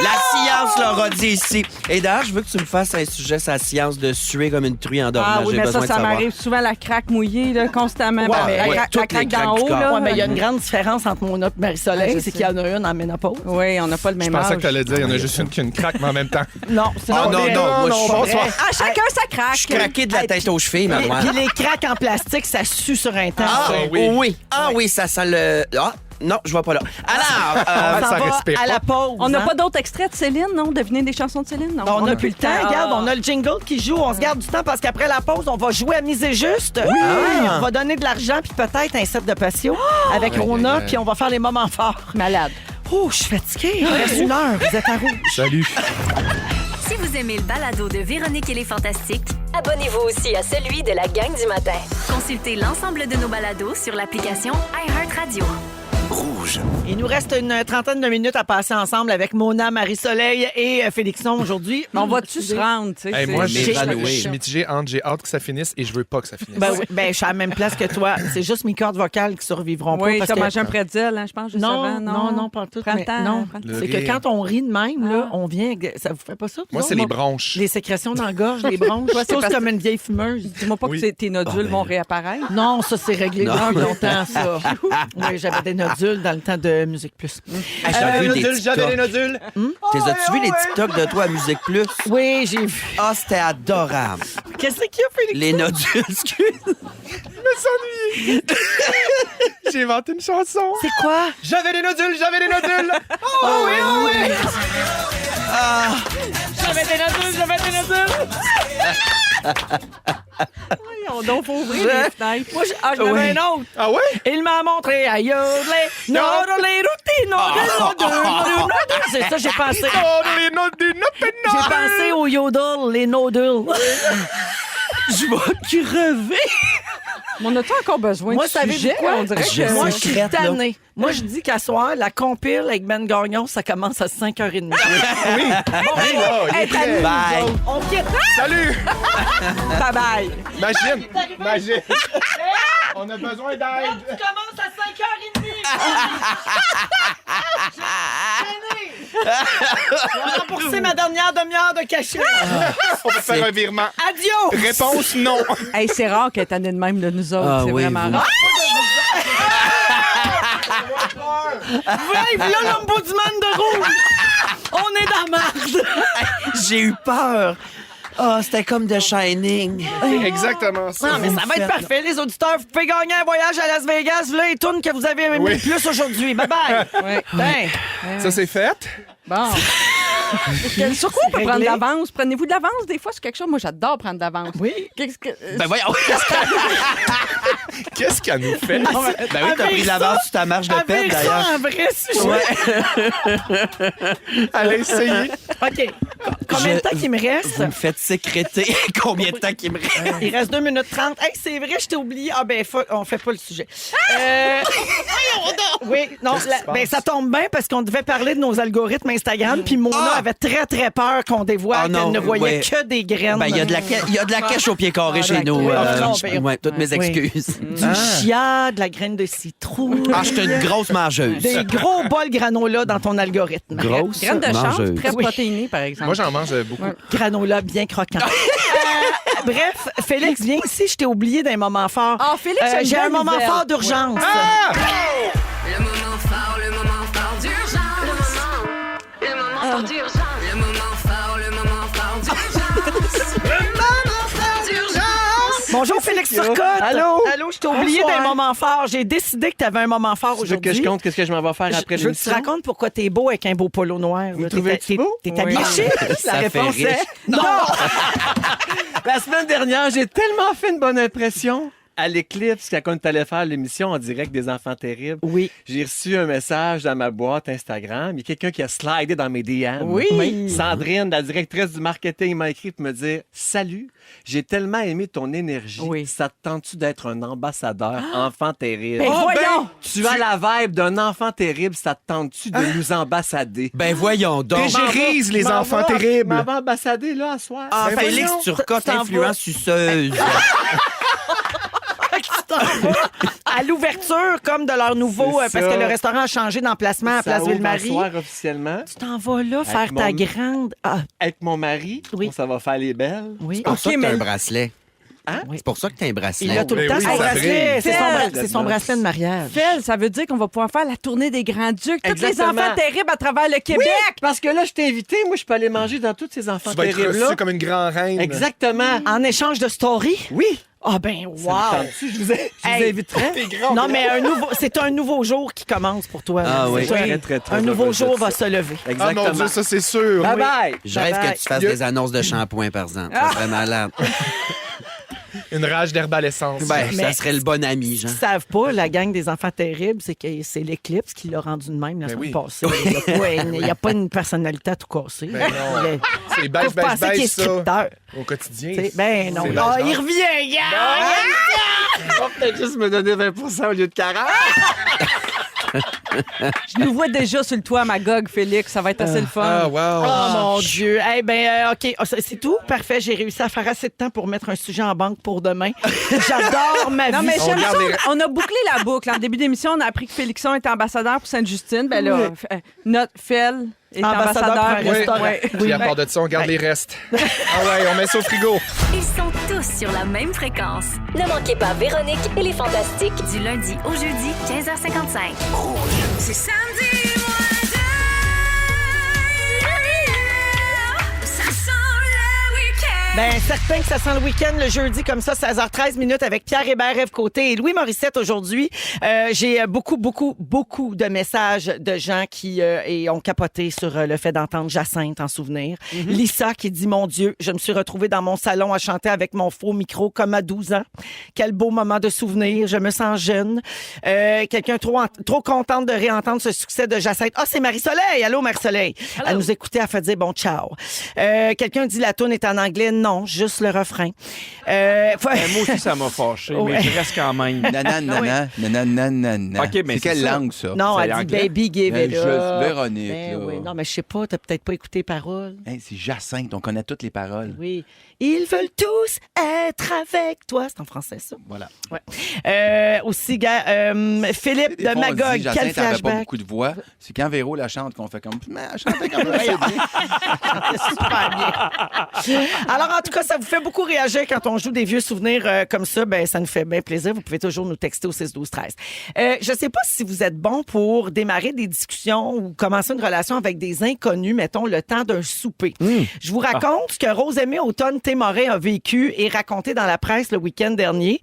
La science l'aura dit ici. Et d'ailleurs, je veux que tu me fasses un sujet sur la science de suer comme une truie en dormant. Ah oui, J'ai mais besoin de ça savoir. m'arrive souvent, la craque mouillée, là, constamment. Ouais, Ben, ouais, la toutes les craque craques d'en du haut, corps. là. Ouais, mais il y a une grande différence entre Mona et Marie-Soleil, je c'est sais. qu'il y en a une en ménopause. Oui, on n'a pas le Je même pensais âge. que t'allais dire, il y en a juste une qui a une craque, mais en même temps. Non, c'est Oh, non, vrai. moi, je suis bonsoir. Ah, chacun sa craque. Je suis craqué de la tête aux chevilles, Puis mademoiselle. les craques en plastique, ça sue sur un temps. Ah, oui. Ah oui, ça sent le... Ah, non, je vais pas là. Alors, On s'en ça va respire à pas. la pause. On n'a hein? pas d'autres extraits de Céline, non? Deviner des chansons de Céline, non? On n'a plus le temps. Regarde, on a le jingle qui joue. On se garde du temps parce qu'après la pause, on va jouer à miser juste. Oui. On va donner de l'argent puis peut-être un set de patio avec Rona puis on va faire les moments forts. Malade. Oh, je suis fatiguée. Il reste une heure. Vous êtes à rouge. Salut. Si vous aimez le balado de Véronique et les Fantastiques, Abonnez-vous aussi à celui de la gang du matin. consultez l'ensemble de nos balados sur l'application iHeartRadio. Il nous reste une trentaine de minutes à passer ensemble avec Mona, Marie-Soleil et Félixon aujourd'hui. Mais on va-tu se rendre, tu sais? Hey, moi, je évanouir. suis mitigé entre j'ai hâte que ça finisse et je veux pas que ça finisse. Ben oui, ben, je suis à la même place que toi. C'est juste mes cordes vocales qui survivront pas. Oui, parce t'as que... mangé un pretzel, hein, je pense, juste avant. non, pas tout. Prends le mais temps. non, prends le temps. Le c'est que rire. quand on rit de même, là, on vient... Ça vous fait pas ça? vous Moi, autres? c'est les bronches. Les sécrétions dans la gorge, les bronches. Toi, c'est Tous parce- comme une vieille fumeuse. Dis-moi pas Oui. que tes nodules vont réapparaître. Non, ça, c'est réglé Non. depuis longtemps, ça. Oui, j'avais des nodules dans le temps de Musique Plus. J'avais vu des TikTok. nodules. As-tu vu les TikTok de toi à Musique Plus? Oui, j'ai vu. Ah, c'était adorable. Qu'est-ce qu'il y a, Félix? Les nodules, excuse. J'ai inventé une chanson. C'est quoi? J'avais des nodules. J'avais des nodules, j'avais des nodules. Voyons donc, faut ouvrir les fenêtres. Moi, j'en avais un autre. Ah ouais? Il m'a montré à yodeler, nodeler, routine, nodeler. C'est ça, j'ai pensé. J'ai pensé au yodel, les nodules. Je vais crever. Mais on a-tu encore besoin Moi, de savez-vous sujet? quoi? On dirait Je que... Moi, sais. je suis secrète, là. tannée. Moi, je dis qu'à soir, la compile avec Ben Gagnon, ça commence à 5h30. Hey, t'as nous, Bye. nous autres. On quitte. Salut! Bye-bye. Imagine. On a besoin d'aide. Tu commences à 5h30. Je vais rembourser ma dernière demi-heure de cachet. On peut faire un virement. Adios. Réponse non. Hey, c'est rare qu'elle est tannée de même de nous autres. Ah c'est oui, vraiment vous. rare. Vive là l'ombudsman de rouge. On est dans marde. J'ai eu peur. Ah, c'était comme The Shining. Exactement ça. Non, mais ça va être parfait, les auditeurs. Vous pouvez gagner un voyage à Las Vegas. Là, les tunes que vous avez aimé Oui. le plus aujourd'hui. Bye-bye. Ouais. Ben, Ça, c'est fait. Bon. Sur quoi on peut réglé. prendre d'avance? Prenez-vous de l'avance des fois sur quelque chose? Moi, j'adore prendre d'avance. oui. Qu'est-ce que... Ben voyons. Qu'est-ce qu'elle nous fait? Ben oui, t'as pris de l'avance sur ta marche de peine, Avec ça, d'ailleurs. un vrai sujet. Allez, essayez. OK. Combien de temps qu'il me reste? Vous me faites sécréter combien de temps qu'il me reste? Il reste 2 minutes 30. Hey, c'est vrai, je t'ai oublié. Ah, ben, on fait pas le sujet. Oui, non, ben, ça tombe bien parce qu'on devait parler de nos algorithmes Instagram, puis Mona avait très, très peur qu'on dévoile Ah non, qu'elle ne voyait ouais. que des graines. Ben, il y a de la cache au pied carré chez nous. oui. Non, ben, Ouais, toutes mes oui. excuses. Du chia, de la graine de citrouille. Ah, je suis une grosse mangeuse. Des gros bols granola dans ton algorithme. Grosse Graines de chanvre, mangeuse. très Oui. protéinées, par exemple. Moi, j'en mange beaucoup. Granola bien croquant. Bref, Félix, viens ici, je t'ai oublié d'un moment fort. Ah, Félix, a une j'ai un belle moment nouvelle. fort d'urgence. Le moment fort d'urgence. Le moment fort d'urgence. Le moment fort d'urgence. Bonjour Félix Turcotte. Allô? Allô, je t'ai oublié d'un moment fort. J'ai décidé que tu avais un moment fort Tu veux que je aujourd'hui. compte qu'est-ce que je m'en vais faire après Je veux que tu l'émission? racontes pourquoi t'es beau avec un beau polo noir. Vous là. trouvez-tu T'es- beau? T'es Oui. habillé chic. Ça La fait réponse riche. est non. La semaine dernière, j'ai tellement fait une bonne impression à l'éclipse quand on est allé faire l'émission en direct des Enfants Terribles. Oui. J'ai reçu un message dans ma boîte Instagram. Il y a quelqu'un qui a slidé dans mes DM. Oui. Sandrine, la directrice du marketing, m'a écrit pour me dire « Salut, j'ai tellement aimé ton énergie. Oui. Ça te tente-tu d'être un ambassadeur Enfant Terrible? Ben voyons. Tu as la vibe d'un enfant terrible. Ça te tente-tu de nous ambassader? Ben voyons donc. Régérise les M'en enfants va- terribles. M'en va ambassader, là, à soir. Ah, Ben Félix voyons. Turcotte, t'en influence suceuse. à l'ouverture comme de leur nouveau... C'est parce ça. que le restaurant a changé d'emplacement à Ça Place ouvre Ville-Marie. un soir officiellement. Tu t'en vas là faire mon- ta grande... Ah, Avec mon mari, Oui. ça va faire les belles. oui. C'est pour ça que mais- t'as un bracelet. Oui. C'est pour ça que t'as un bracelet. Il a tout le Ben temps oui, son ça bracelet. brille. C'est son bracelet de mariage. Phil, ça veut dire qu'on va pouvoir faire la tournée des Grands-Ducs. Tous les Exactement. enfants terribles à travers le Québec. Parce que là, je t'ai invité. Moi, je peux aller manger dans tous ces enfants Tu vas être terribles-là. reçu comme une grande reine. Exactement. En échange de story? Oui. Ah ben, wow! Tente-tu? Je vous Hey. inviterai. Non, mais c'est un nouveau jour qui commence pour toi. Ah C'est oui. un- Très un nouveau heureux jour de va ça. se lever. Ah Exactement. mon Dieu, ça c'est sûr. Bye bye. Je rêve Bye-bye. que tu fasses des annonces de shampoing, par exemple. Ça serait malade. Une rage d'herbalescence. Ben, Mais- ça serait le bon ami, Ce Jean. qu'ils savent pas, la gang des enfants terribles, c'est que c'est l'éclipse qui l'a rendu de même la Ben semaine oui. passée. Il n'y a pas une personnalité à tout casser. Ben non. C'est Faut beige, beige, penser qu'il est beige, ça. scripteur. Au quotidien. T'sais, ben non. C'est Ah, beige, il hein? revient, gars! On va peut-être juste me donner 20% au lieu de 40. Je nous vois déjà sur le toit à Magog, Félix. Ça va être assez le fun. Ah, wow. Oh mon Dieu. Eh OK. Oh, c'est tout? Parfait. J'ai réussi à faire assez de temps pour mettre un sujet en banque pour demain. J'adore ma Non, vie. mais On j'aime garde ça. les- On a bouclé la boucle. En début d'émission, on a appris que Félixon était ambassadeur pour Sainte-Justine. Ben là, notre Fel est Ambassadeur pour un ambassadeur. restaurant. Ouais. Puis à part de ça, on garde les restes. Ah ouais, on met ça au frigo. Ils sont tous sur la même fréquence. Ne manquez pas Véronique et les Fantastiques. Du lundi au jeudi, 15h55. C'est samedi, ça sent le week-end. Ben, certain que ça sent le week-end le jeudi, comme ça, 16h13 minutes avec Pierre Hébert, Ève Côté et Louis Morissette aujourd'hui. J'ai beaucoup de messages de gens qui ont capoté sur le fait d'entendre Jacinthe en souvenir. Lisa qui dit, mon Dieu, je me suis retrouvée dans mon salon à chanter avec mon faux micro comme à 12 ans. Quel beau moment de souvenir. Je me sens jeune. Quelqu'un trop contente de réentendre ce succès de Jacinthe. Ah, c'est Marie-Soleil. Allô, Marie-Soleil. Elle nous écoutait, elle fait dire bon, ciao. Quelqu'un dit la toune est en anglais. Non, juste le refrain. Moi aussi, ça m'a fâché, Ouais. mais je reste quand même. Nanana. OK, mais c'est quelle ça. langue, ça? Non, C'est elle dit anglais? baby give it Juste up. Véronique, Ben là. oui. Non, mais je sais pas, t'as peut-être pas écouté les paroles. Hey, c'est Jacinthe, on connaît toutes les paroles. Oui. Ils veulent tous être avec toi. C'est en français, ça. Voilà. Ouais. Aussi, Philippe Des de fois, on Magog, dit, quel Jacinthe avait pas flashback. beaucoup de voix. C'est quand Véro la chante qu'on fait comme... Mais elle chantait quand même assez bien. Super bien. Alors, en tout cas, ça vous fait beaucoup réagir quand on joue des vieux souvenirs comme ça. Ben, ça nous fait bien plaisir. Vous pouvez toujours nous texter au 6-12-13. Je sais pas si vous êtes bon pour démarrer des discussions ou commencer une relation avec des inconnus, mettons, le temps d'un souper. Je vous raconte ce que Rose-Aimée Automne-Témorin a vécu et raconté dans la presse le week-end dernier.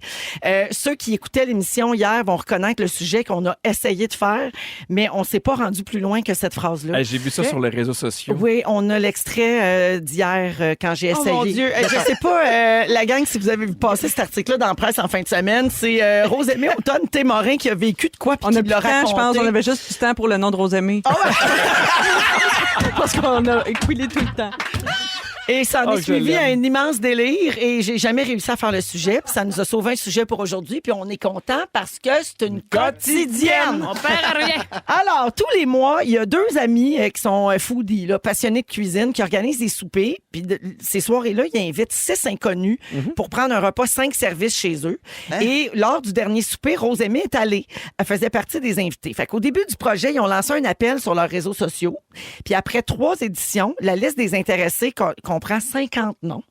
Ceux qui écoutaient l'émission hier vont reconnaître le sujet qu'on a essayé de faire, mais on s'est pas rendu plus loin que cette phrase-là. J'ai vu ça sur les réseaux sociaux. Oui, on a l'extrait d'hier quand j'ai essayé. Oh mon Dieu. Je sais pas, la gang, si vous avez vu passer cet article-là dans la presse en fin de semaine, c'est Rose-Aimée Automne-Témorin qui a vécu de quoi puis On qui a plus l'a de temps, raconté. je pense. On avait juste du temps pour le nom de Rosemée. Parce qu'on a écoulé tout le temps. Et ça en Oh, est je suivi l'aime. un immense délire et j'ai jamais réussi à faire le sujet. Puis ça nous a sauvé un sujet pour aujourd'hui. Puis on est content parce que c'est une quotidienne. On perd à rien. Alors, tous les mois, il y a deux amis qui sont foodies, là, passionnés de cuisine, qui organisent des soupers. Puis ces soirées-là, ils invitent 6 inconnus pour prendre un repas 5 services chez eux. Et lors du dernier souper, Rose-Aimée est allée. Elle faisait partie des invités. Fait qu'au début du projet, ils ont lancé un appel sur leurs réseaux sociaux. Puis après 3 éditions, la liste des intéressés comprend 50 noms.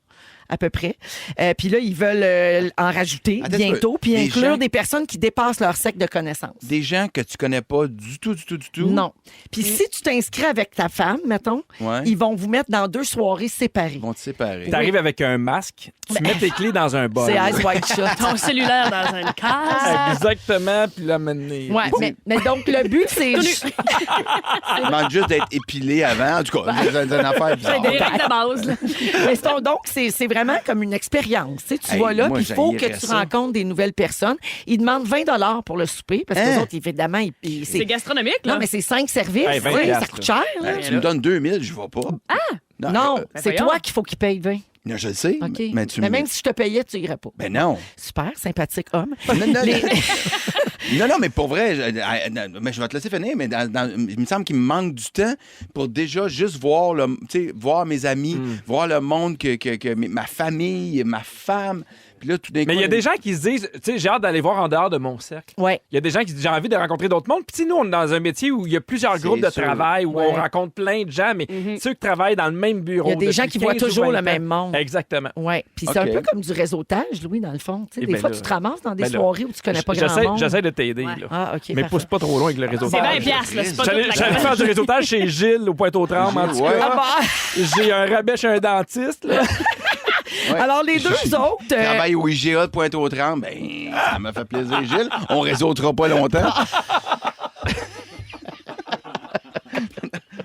À peu près. Puis là, ils veulent en rajouter Attends, bientôt, puis des inclure gens- des personnes qui dépassent leur cercle de connaissances. Des gens que tu connais pas du tout. Non. Puis si tu t'inscris avec ta femme, mettons, Ouais. ils vont vous mettre dans 2 soirées séparées. Ils vont te séparer. T'arrives avec un masque, tu mets tes clés dans un bol. C'est Ice White Shot. Ton cellulaire dans une case. Exactement, puis là, maintenant... Ouais, mais donc le but, c'est... Ils demandent juste d'être épilé avant. En tout cas, c'est une affaire bizarre. C'est des règles de base. là. Mais donc, c'est vraiment comme une expérience. Tu sais, tu Hey, vas là, moi, puis il faut que j'haïrais tu ça. rencontres des nouvelles personnes. Ils demandent 20 pour le souper, parce que les autres, évidemment, C'est gastronomique, là. Non, mais c'est 5 services. Hey, 20 tu sais, ça piastres, coûte cher. là. Tu me donnes 2000, je vais pas. Non, c'est voyons. toi qu'il faut qu'il paye 20. Non, je le sais. OK. Mais tu Mais me... même si je te payais, tu irais pas. Ben non. Super, sympathique homme. Non, Les- non, mais pour vrai, mais je vais te laisser finir, mais il me semble qu'il me manque du temps pour déjà juste voir, voir mes amis, voir le monde, que ma famille, ma femme. Puis là, tout d'un coup... Mais il y a des gens qui se disent, tu sais, j'ai hâte d'aller voir en dehors de mon cercle. Ouais. Il y a des gens qui disent, j'ai envie de rencontrer d'autres mondes. Puis tu sais, nous, on est dans un métier où il y a plusieurs groupes de sûr. travail, où on rencontre plein de gens, mais ceux qui travaillent dans le même bureau. Il y a des gens qui voient toujours le même monde. Exactement. Oui, puis c'est OK. un peu comme du réseautage, Louis, dans le fond. Tu sais, Eh des ben fois, là- tu te ramasses dans des ben là, soirées où tu connais pas grand monde. J'essaie de t'aider, là. Ah, OK, Mais parfait. pousse pas trop loin avec le C'est réseautage. 20 piastres, là. C'est pas J'allais toute la faire du réseautage chez Gilles au Pointe-aux-Trembles, en tout Ouais. cas. Ah bah. J'ai un rabais chez un dentiste, là. Ouais. Alors, les deux autres... Travaille au IGA de Pointe-aux-Trembles, ben, ça m'a fait plaisir, Gilles. On réseautera pas longtemps.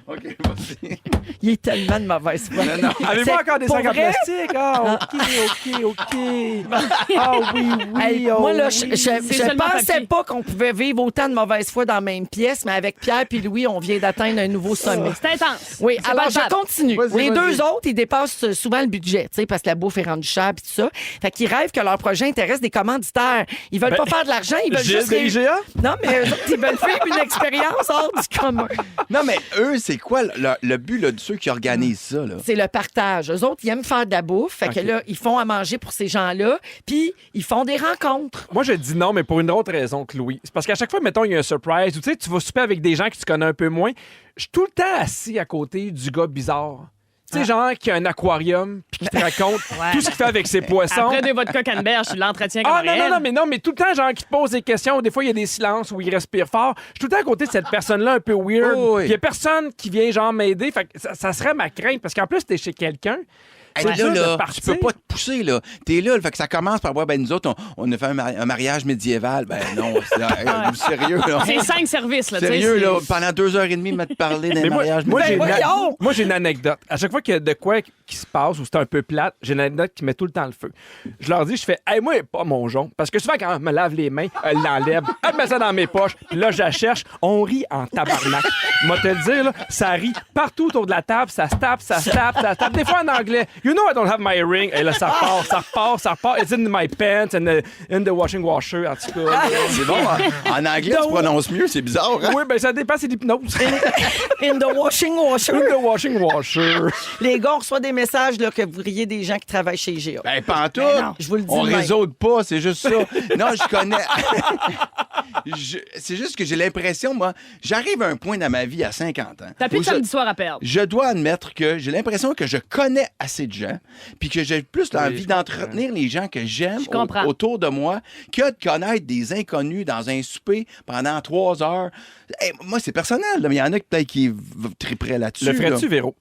OK, vas-y. il est tellement de mauvaise foi. Non, non. Avez-vous C'est- encore des pour sacs en vrai? plastique? Ah, OK. Ah oui, Hey, oh moi, là, oui. je C'est seulement pensais papier. pas qu'on pouvait vivre autant de mauvaise foi dans la même pièce, mais avec Pierre et Louis, on vient d'atteindre un nouveau sommet. C'est intense. Oui, C'est alors palpable. je continue. Vas-y, Les vas-y. deux autres, ils dépassent souvent le budget, tu sais, parce que la bouffe est rendue chère et tout ça. Fait qu'ils rêvent que leur projet intéresse des commanditaires. Ils veulent pas faire de l'argent, ils veulent Gilles juste... de IGA? Non, mais eux autres, ils veulent vivre une expérience hors du commun. Non, mais eux, c'est quoi le but là, de ceux qui organisent ça? Là? C'est le partage. Eux autres, ils aiment faire de la bouffe. Fait que OK. là, ils font à manger pour ces gens-là, puis ils font des rencontres. Moi, je dis non, mais pour une autre raison que Louis. C'est parce qu'à chaque fois, mettons, il y a un surprise, ou tu sais, tu vas souper avec des gens que tu connais un peu moins. Je suis tout le temps assis à côté du gars bizarre. Tu sais, genre, qui a un aquarium, puis qui te raconte tout ce qu'il fait avec ses poissons. Après deux vodka canneberge, tu l'entretiens comme Ah réel. non, mais tout le temps, genre, qui te pose des questions. Des fois, il y a des silences où il respire fort. Je suis tout le temps à côté de cette personne-là un peu weird. Oh, oui. Il y a personne qui vient, genre, m'aider. Fait que ça serait ma crainte. Parce qu'en plus, t'es chez quelqu'un. Hey, C'est dur de là, partir. tu peux pas te pousser, là. T'es là, fait que ça commence par voir, ben nous autres, on a fait un mariage médiéval. Ben non, c'est sérieux, là. C'est 5 services, là. tu sais, Sérieux, c'est- là, pendant 2h30, il m'a parlé d'un Mais mariage moi, j'ai médiéval. moi, j'ai une anecdote. À chaque fois qu'il y a de quoi qui se passe ou c'est un peu plate, j'ai une anecdote qui met tout le temps le feu. Je leur dis, je fais, hey, moi, pas mon jonc. Parce que souvent, quand je me lave les mains, elle l'enlève, elle met ça dans mes poches, puis là, je la cherche. On rit en tabarnak. Moi, te le dire, là, ça rit partout autour de la table, ça se tape, ça se tape, ça se tape. Des fois en anglais, you know I don't have my ring. Et là, ça repart. It's in my pants and in the washing washer, en tout cas. C'est bon, en anglais, tu prononces mieux, c'est bizarre, hein? Oui, ben ça dépend, c'est l'hypnose. In the washing washer. In the washing washer. Les gars, on reçoit des messages là, que vous riez des gens qui travaillent chez IGA. Ben, pas en tout. Ben non, je vous le dis On de même. réseaute pas, c'est juste ça. Non, je connais. C'est juste que j'ai l'impression, moi, j'arrive à un point dans ma vie à 50 ans. T'as plus où de samedi soir à perdre. je dois admettre que j'ai l'impression que je connais assez de gens, puis que j'ai plus l'envie d'entretenir les gens que j'aime Je comprends. autour de moi, que de connaître des inconnus dans un souper pendant 3 heures. Hey, moi, c'est personnel, là, mais il y en a peut-être qui triperaient là-dessus. Le ferais-tu, là. Véro?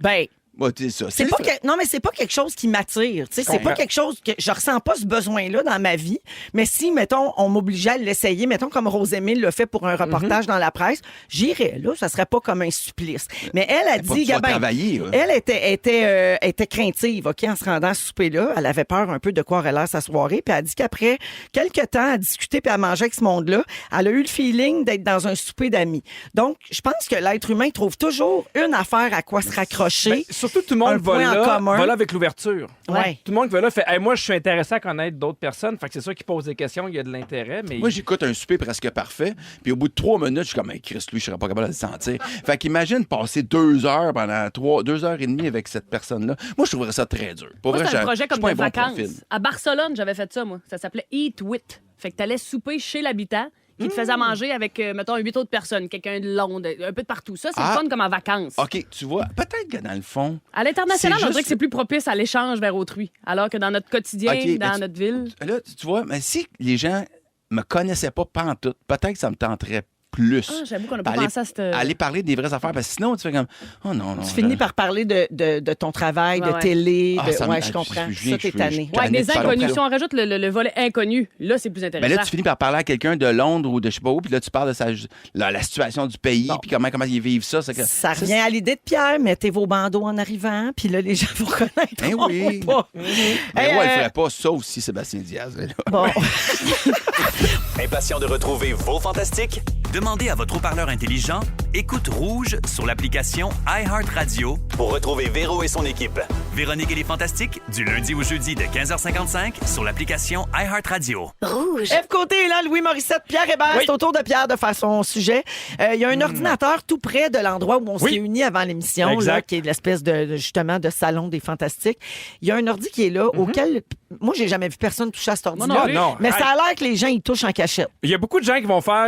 Ben, Ouais, c'est ça. c'est pas non, mais c'est pas quelque chose qui m'attire. Tu sais, c'est pas quelque chose que je ressens pas ce besoin-là dans ma vie. Mais si, mettons, on m'obligeait à l'essayer, mettons comme Rosémile l'a fait pour un reportage dans la presse, j'irais là. Ça serait pas comme un supplice. Mais elle a Pas dit, pouvoir Gabin, travailler, là. elle était craintive, ok, en se rendant à ce souper-là. Elle avait peur un peu de quoi aurait l'air sa soirée. Puis elle a dit qu'après quelques temps à discuter puis à manger avec ce monde-là, elle a eu le feeling d'être dans un souper d'amis. Donc, je pense que l'être humain trouve toujours une affaire à quoi se raccrocher. Ben, surtout, tout le monde Un point en commun. va là avec l'ouverture. Ouais. Tout le monde va là fait hey, moi, je suis intéressé à connaître d'autres personnes. Fait que c'est sûr qu'ils posent des questions, il y a de l'intérêt. Mais Moi, j'écoute un souper presque parfait, puis au bout de 3 minutes, je suis comme, hey, Chris, lui, je serais pas capable de le sentir. Fait qu'imagine passer 2 heures pendant 2h30 avec cette personne-là. Moi, je trouverais ça très dur. Pour Moi, vrai, c'est un je- projet je suis comme pas de un bon profil. vacances. À Barcelone, j'avais fait ça, moi. Ça s'appelait Eat With. Fait que t'allais souper chez l'habitant qui te faisait manger avec, mettons, 8 autres personnes, quelqu'un de Londres, un peu de partout. Ça, c'est Ah. le fun comme en vacances. OK, tu vois, peut-être que dans le fond... À l'international, C'est on juste- dirait que c'est plus propice à l'échange vers autrui. Alors que dans notre quotidien, OK, mais dans notre ville... Là, tu vois, mais si les gens me connaissaient pas pantoute, peut-être que ça me tenterait plus. Ah, j'avoue qu'on n'a pas Aller- pensé à cette... Aller parler des vraies affaires, parce que sinon, tu fais comme, oh non, non. Tu finis par parler de ton travail, Ouais, de ouais. télé. Ah, ça me- Ouais, je comprends. je viens- Ça, t'es je- tanné. je- Ouais, des de parler inconnus. de Si on rajoute le volet inconnu, là, c'est plus Mais intéressant. là, tu finis par parler à quelqu'un de Londres ou de je sais pas où, puis là, tu parles de la situation du pays, puis comment ils vivent ça. C'est que- Ça revient à l'idée de Pierre. Mettez vos bandeaux en arrivant, puis là, les gens vont reconnaître. Ben oui. Pas. Mais Hey, ouais, il ferait pas, sauf si Sébastien Diaz est là. Bon. Impatient de retrouver vos fantastiques? Demandez à votre haut-parleur intelligent Écoute Rouge sur l'application iHeartRadio pour retrouver Véro et son équipe. Véronique et les Fantastiques, du lundi au jeudi de 15h55 sur l'application iHeartRadio. Rouge. F côté est là, Louis Morissette, Pierre Hébert. Oui. C'est au tour de Pierre de faire son sujet. Il y a un ordinateur tout près de l'endroit où on se réunit avant l'émission, Exact. là, qui est l'espèce de justement de salon des Fantastiques. Il y a un ordi qui est là, auquel moi j'ai jamais vu personne toucher à cet ordi-là. non plus. Non. Mais ça a l'air que les gens y touchent en cachette. Il y a beaucoup de gens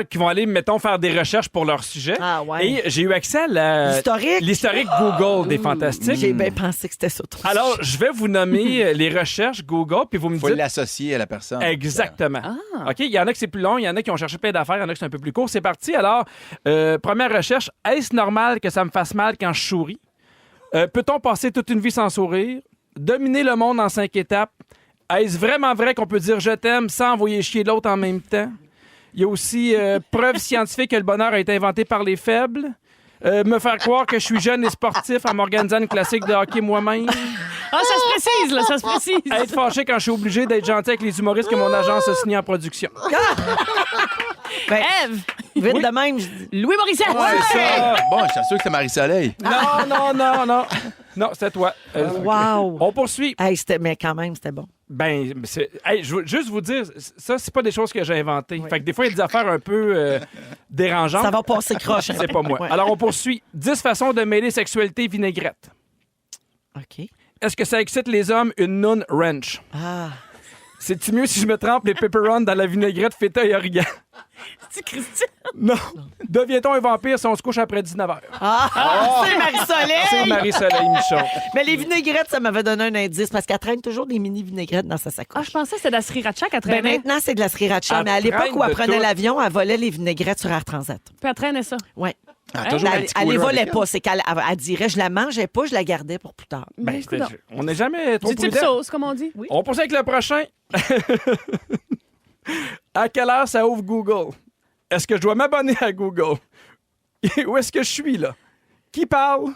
qui vont aller, mettons, faire des recherches pour leur sujet. Ah ouais. Et j'ai eu accès à l'historique Google des Fantastiques. J'ai bien pensé que c'était ça. ton Alors, sujet. je vais vous nommer les recherches Google, puis vous me Il faut dites... l'associer à la personne. Exactement. OK, il y en a qui c'est plus long, il y en a qui ont cherché plein d'affaires, il y en a qui c'est un peu plus court. C'est parti. Alors, première recherche, est-ce normal que ça me fasse mal quand je souris? Peut-on passer toute une vie sans sourire? Dominer le monde en 5 étapes? Est-ce vraiment vrai qu'on peut dire « je t'aime » sans envoyer chier l'autre en même temps? Il y a aussi preuve scientifique que le bonheur a été inventé par les faibles. Me faire croire que je suis jeune et sportif en m'organisant une classique de hockey moi-même. Ah, ça se précise, là, ça se précise. Être fâché quand je suis obligé d'être gentil avec les humoristes que mon agence a signé en production. Ben, Eve, vite Oui. de même, je dis. Louis Morissette. C'est ça. Bon, je suis sûr que c'est Marie-Soleil. Non. Non, c'était toi. Wow. On poursuit. Hey, mais quand même, c'était bon. Ben, hey, je veux juste vous dire, ça, c'est pas des choses que j'ai inventées. Fait que des fois, il y a des affaires un peu dérangeantes. Ça va passer croche. C'est pas moi. Ouais. Alors, on poursuit. 10 façons de mêler sexualité et vinaigrette. OK. Est-ce que ça excite les hommes, une noun ranch? Ah. C'est-tu mieux si je me trempe les pepperons dans la vinaigrette feta et origan? C'est Christian. Non. Devient-on un vampire si on se couche après 19h? C'est Marie-Soleil! C'est Marie-Soleil Michon. Mais les vinaigrettes, ça m'avait donné un indice parce qu'elle traîne toujours des mini vinaigrettes dans sa Ah, sacoche. je pensais que c'était de la sriracha qu'elle Ben traînait. maintenant, c'est de la sriracha. Elle Mais à l'époque traîne où elle de prenait tout. l'avion, elle volait les vinaigrettes sur Air Transat. Puis elle traînait ça. Oui. toujours un Elle, petit elle les cooler volait avec pas. C'est qu'elle elle dirait, je la mangeais pas, je la gardais pour plus tard. Ben, coudonc. on n'est jamais trop Du type prudent. sauce, comme on dit. Oui. On poursuit avec le prochain. À quelle heure ça ouvre Google? Est-ce que je dois m'abonner à Google? Où est-ce que je suis, là? Qui parle?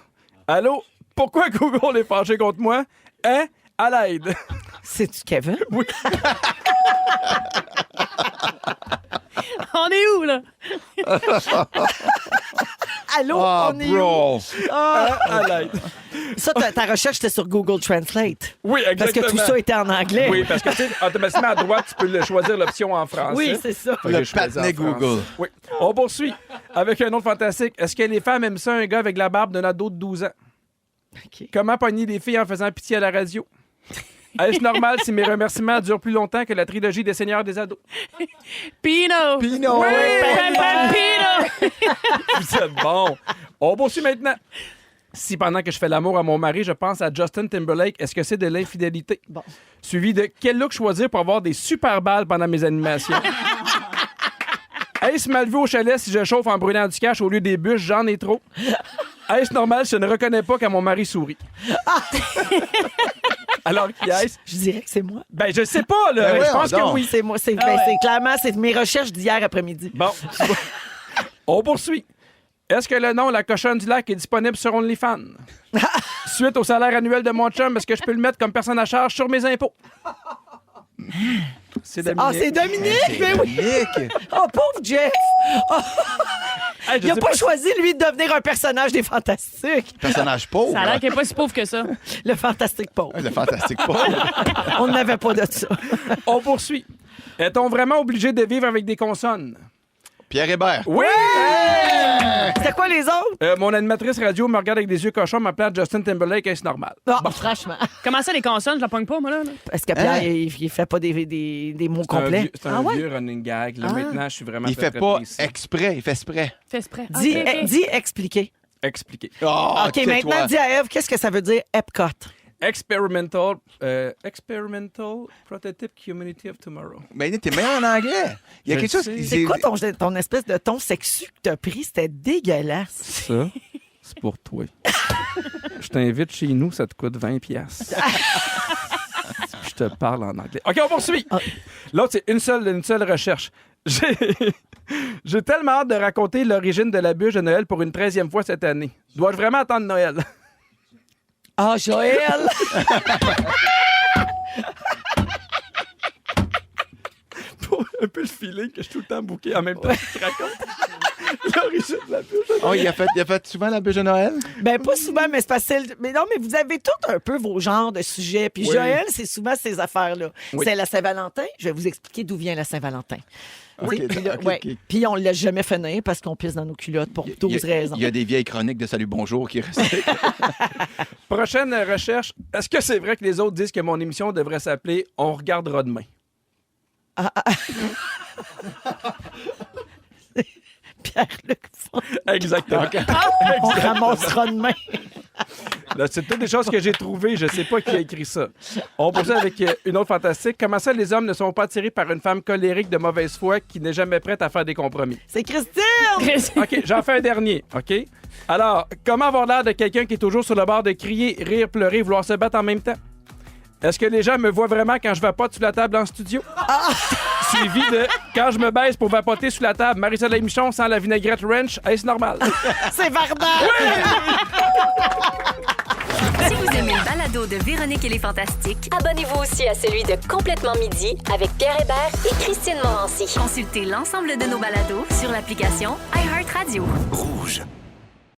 Allô? Pourquoi Google est fâché contre moi? Hein? À l'aide. C'est-tu Kevin? Oui. On est où, là? Allô? Ah, on est où? bro. Ah. À l'aide. Ça, ta recherche, c'était sur Google Translate. Oui, exactement. Parce que tout ça était en anglais. Oui, parce que, tu sais, automatiquement, à droite, tu peux choisir l'option en français. Oui, c'est ça. Fait que Le je choisis en patinet français. Google. Oui. On poursuit avec un autre fantastique. Est-ce que les femmes aiment ça, un gars avec la barbe d'un ado de 12 ans? OK. Comment pogner des filles en faisant pitié à la radio? Est-ce normal si mes remerciements durent plus longtemps que la trilogie des Seigneurs des ados? Pino. Pino. Oui! Pino. Vous êtes bon. On poursuit maintenant. Si pendant que je fais l'amour à mon mari, je pense à Justin Timberlake, est-ce que c'est de l'infidélité? Bon. Suivi de quel look choisir pour avoir des super balles pendant mes animations? Est-ce mal vu au chalet si je chauffe en brûlant du cash au lieu des bûches? J'en ai trop. Est-ce normal si je ne reconnais pas quand mon mari sourit? Alors, qui est-ce? Je dirais que c'est moi. Ben, je sais pas, là. Ben je pense voyons que donc. oui. C'est moi. C'est clairement, c'est mes recherches d'hier après-midi. Bon. On poursuit. Est-ce que le nom La Cochonne du Lac est disponible sur OnlyFans? Suite au salaire annuel de mon chum, est-ce que je peux le mettre comme personne à charge sur mes impôts? C'est Dominique. Ah, c'est Dominique! Mais oui! Oh, pauvre Jeff! Oh, Hey, je il n'a sais pas choisi, lui, de devenir un personnage des Fantastiques. Personnage pauvre. Ça a l'air qu'elle n'est pas si pauvre que ça. Le Fantastique pauvre. Le fantastique pauvre. On n'avait pas de ça. On poursuit. Est-on vraiment obligé de vivre avec des consonnes? Pierre Hébert. Oui! C'était quoi les autres? Mon animatrice radio me regarde avec des yeux cochons, m'appelant Justin Timberlake, est-ce normal? Non, franchement. Comment ça, les consonnes? Je la pogne pas, moi, là? Est-ce que Pierre, il fait pas des mots complets? C'est un vieux running gag. Là, maintenant, je suis vraiment Il très, fait très pas précis. exprès, il fait exprès. Fais exprès. Dis, Ok, ok. dis expliquer. Expliqué. Oh, OK, tais-toi. maintenant, dis à Eve, qu'est-ce que ça veut dire Epcot? Experimental Prototype Community of Tomorrow. Mais t'es meilleur en anglais. Il y a Je quelque chose. sais. C'est quoi ton espèce de ton sexu que t'as pris? C'était dégueulasse. Ça, c'est pour toi. Je t'invite chez nous, ça te coûte 20$. Je te parle en anglais. OK, on poursuit. L'autre, c'est une seule recherche. J'ai tellement hâte de raconter l'origine de la bûche de Noël pour une 13e fois cette année. Dois-je vraiment attendre Noël? Ah, Joël! Pour un peu le feeling que je suis tout le temps bouqué en même temps que je te raconte. L'origine de la bûche. Oh, il a fait souvent la bûche de Noël? Ben, pas souvent, mais c'est facile. Mais non, mais vous avez tous un peu vos genres de sujets. Puis Oui. Joël, c'est souvent ces affaires-là. Oui. C'est la Saint-Valentin. Je vais vous expliquer d'où vient la Saint-Valentin. OK, Puis là, OK, ouais. OK. Puis on l'a jamais finir parce qu'on pisse dans nos culottes pour 12 raisons. Il y a des vieilles chroniques de Salut Bonjour qui restent. Prochaine recherche. Est-ce que c'est vrai que les autres disent que mon émission devrait s'appeler On regardera demain? Pierre-Luc Font. Exactement. On ramassera demain. Là, c'est peut-être des choses que j'ai trouvées. Je sais pas qui a écrit ça. On poursuit avec une autre fantastique. Comment ça, les hommes ne sont pas attirés par une femme colérique de mauvaise foi qui n'est jamais prête à faire des compromis? C'est Christine! OK, j'en fais un dernier. OK? Alors, comment avoir l'air de quelqu'un qui est toujours sur le bord de crier, rire, pleurer, vouloir se battre en même temps? Est-ce que les gens me voient vraiment quand je vapote sous la table en studio? Suivi de quand je me baisse pour vapoter sous la table, Marie-Soleil Michon sans la vinaigrette ranch, est-ce normal? C'est Varda! Si vous aimez le balado de Véronique et les Fantastiques, Abonnez-vous aussi à celui de Complètement Midi avec Pierre Hébert et Christine Morancy. consultez l'ensemble de nos balados sur l'application iHeartRadio. Rouge.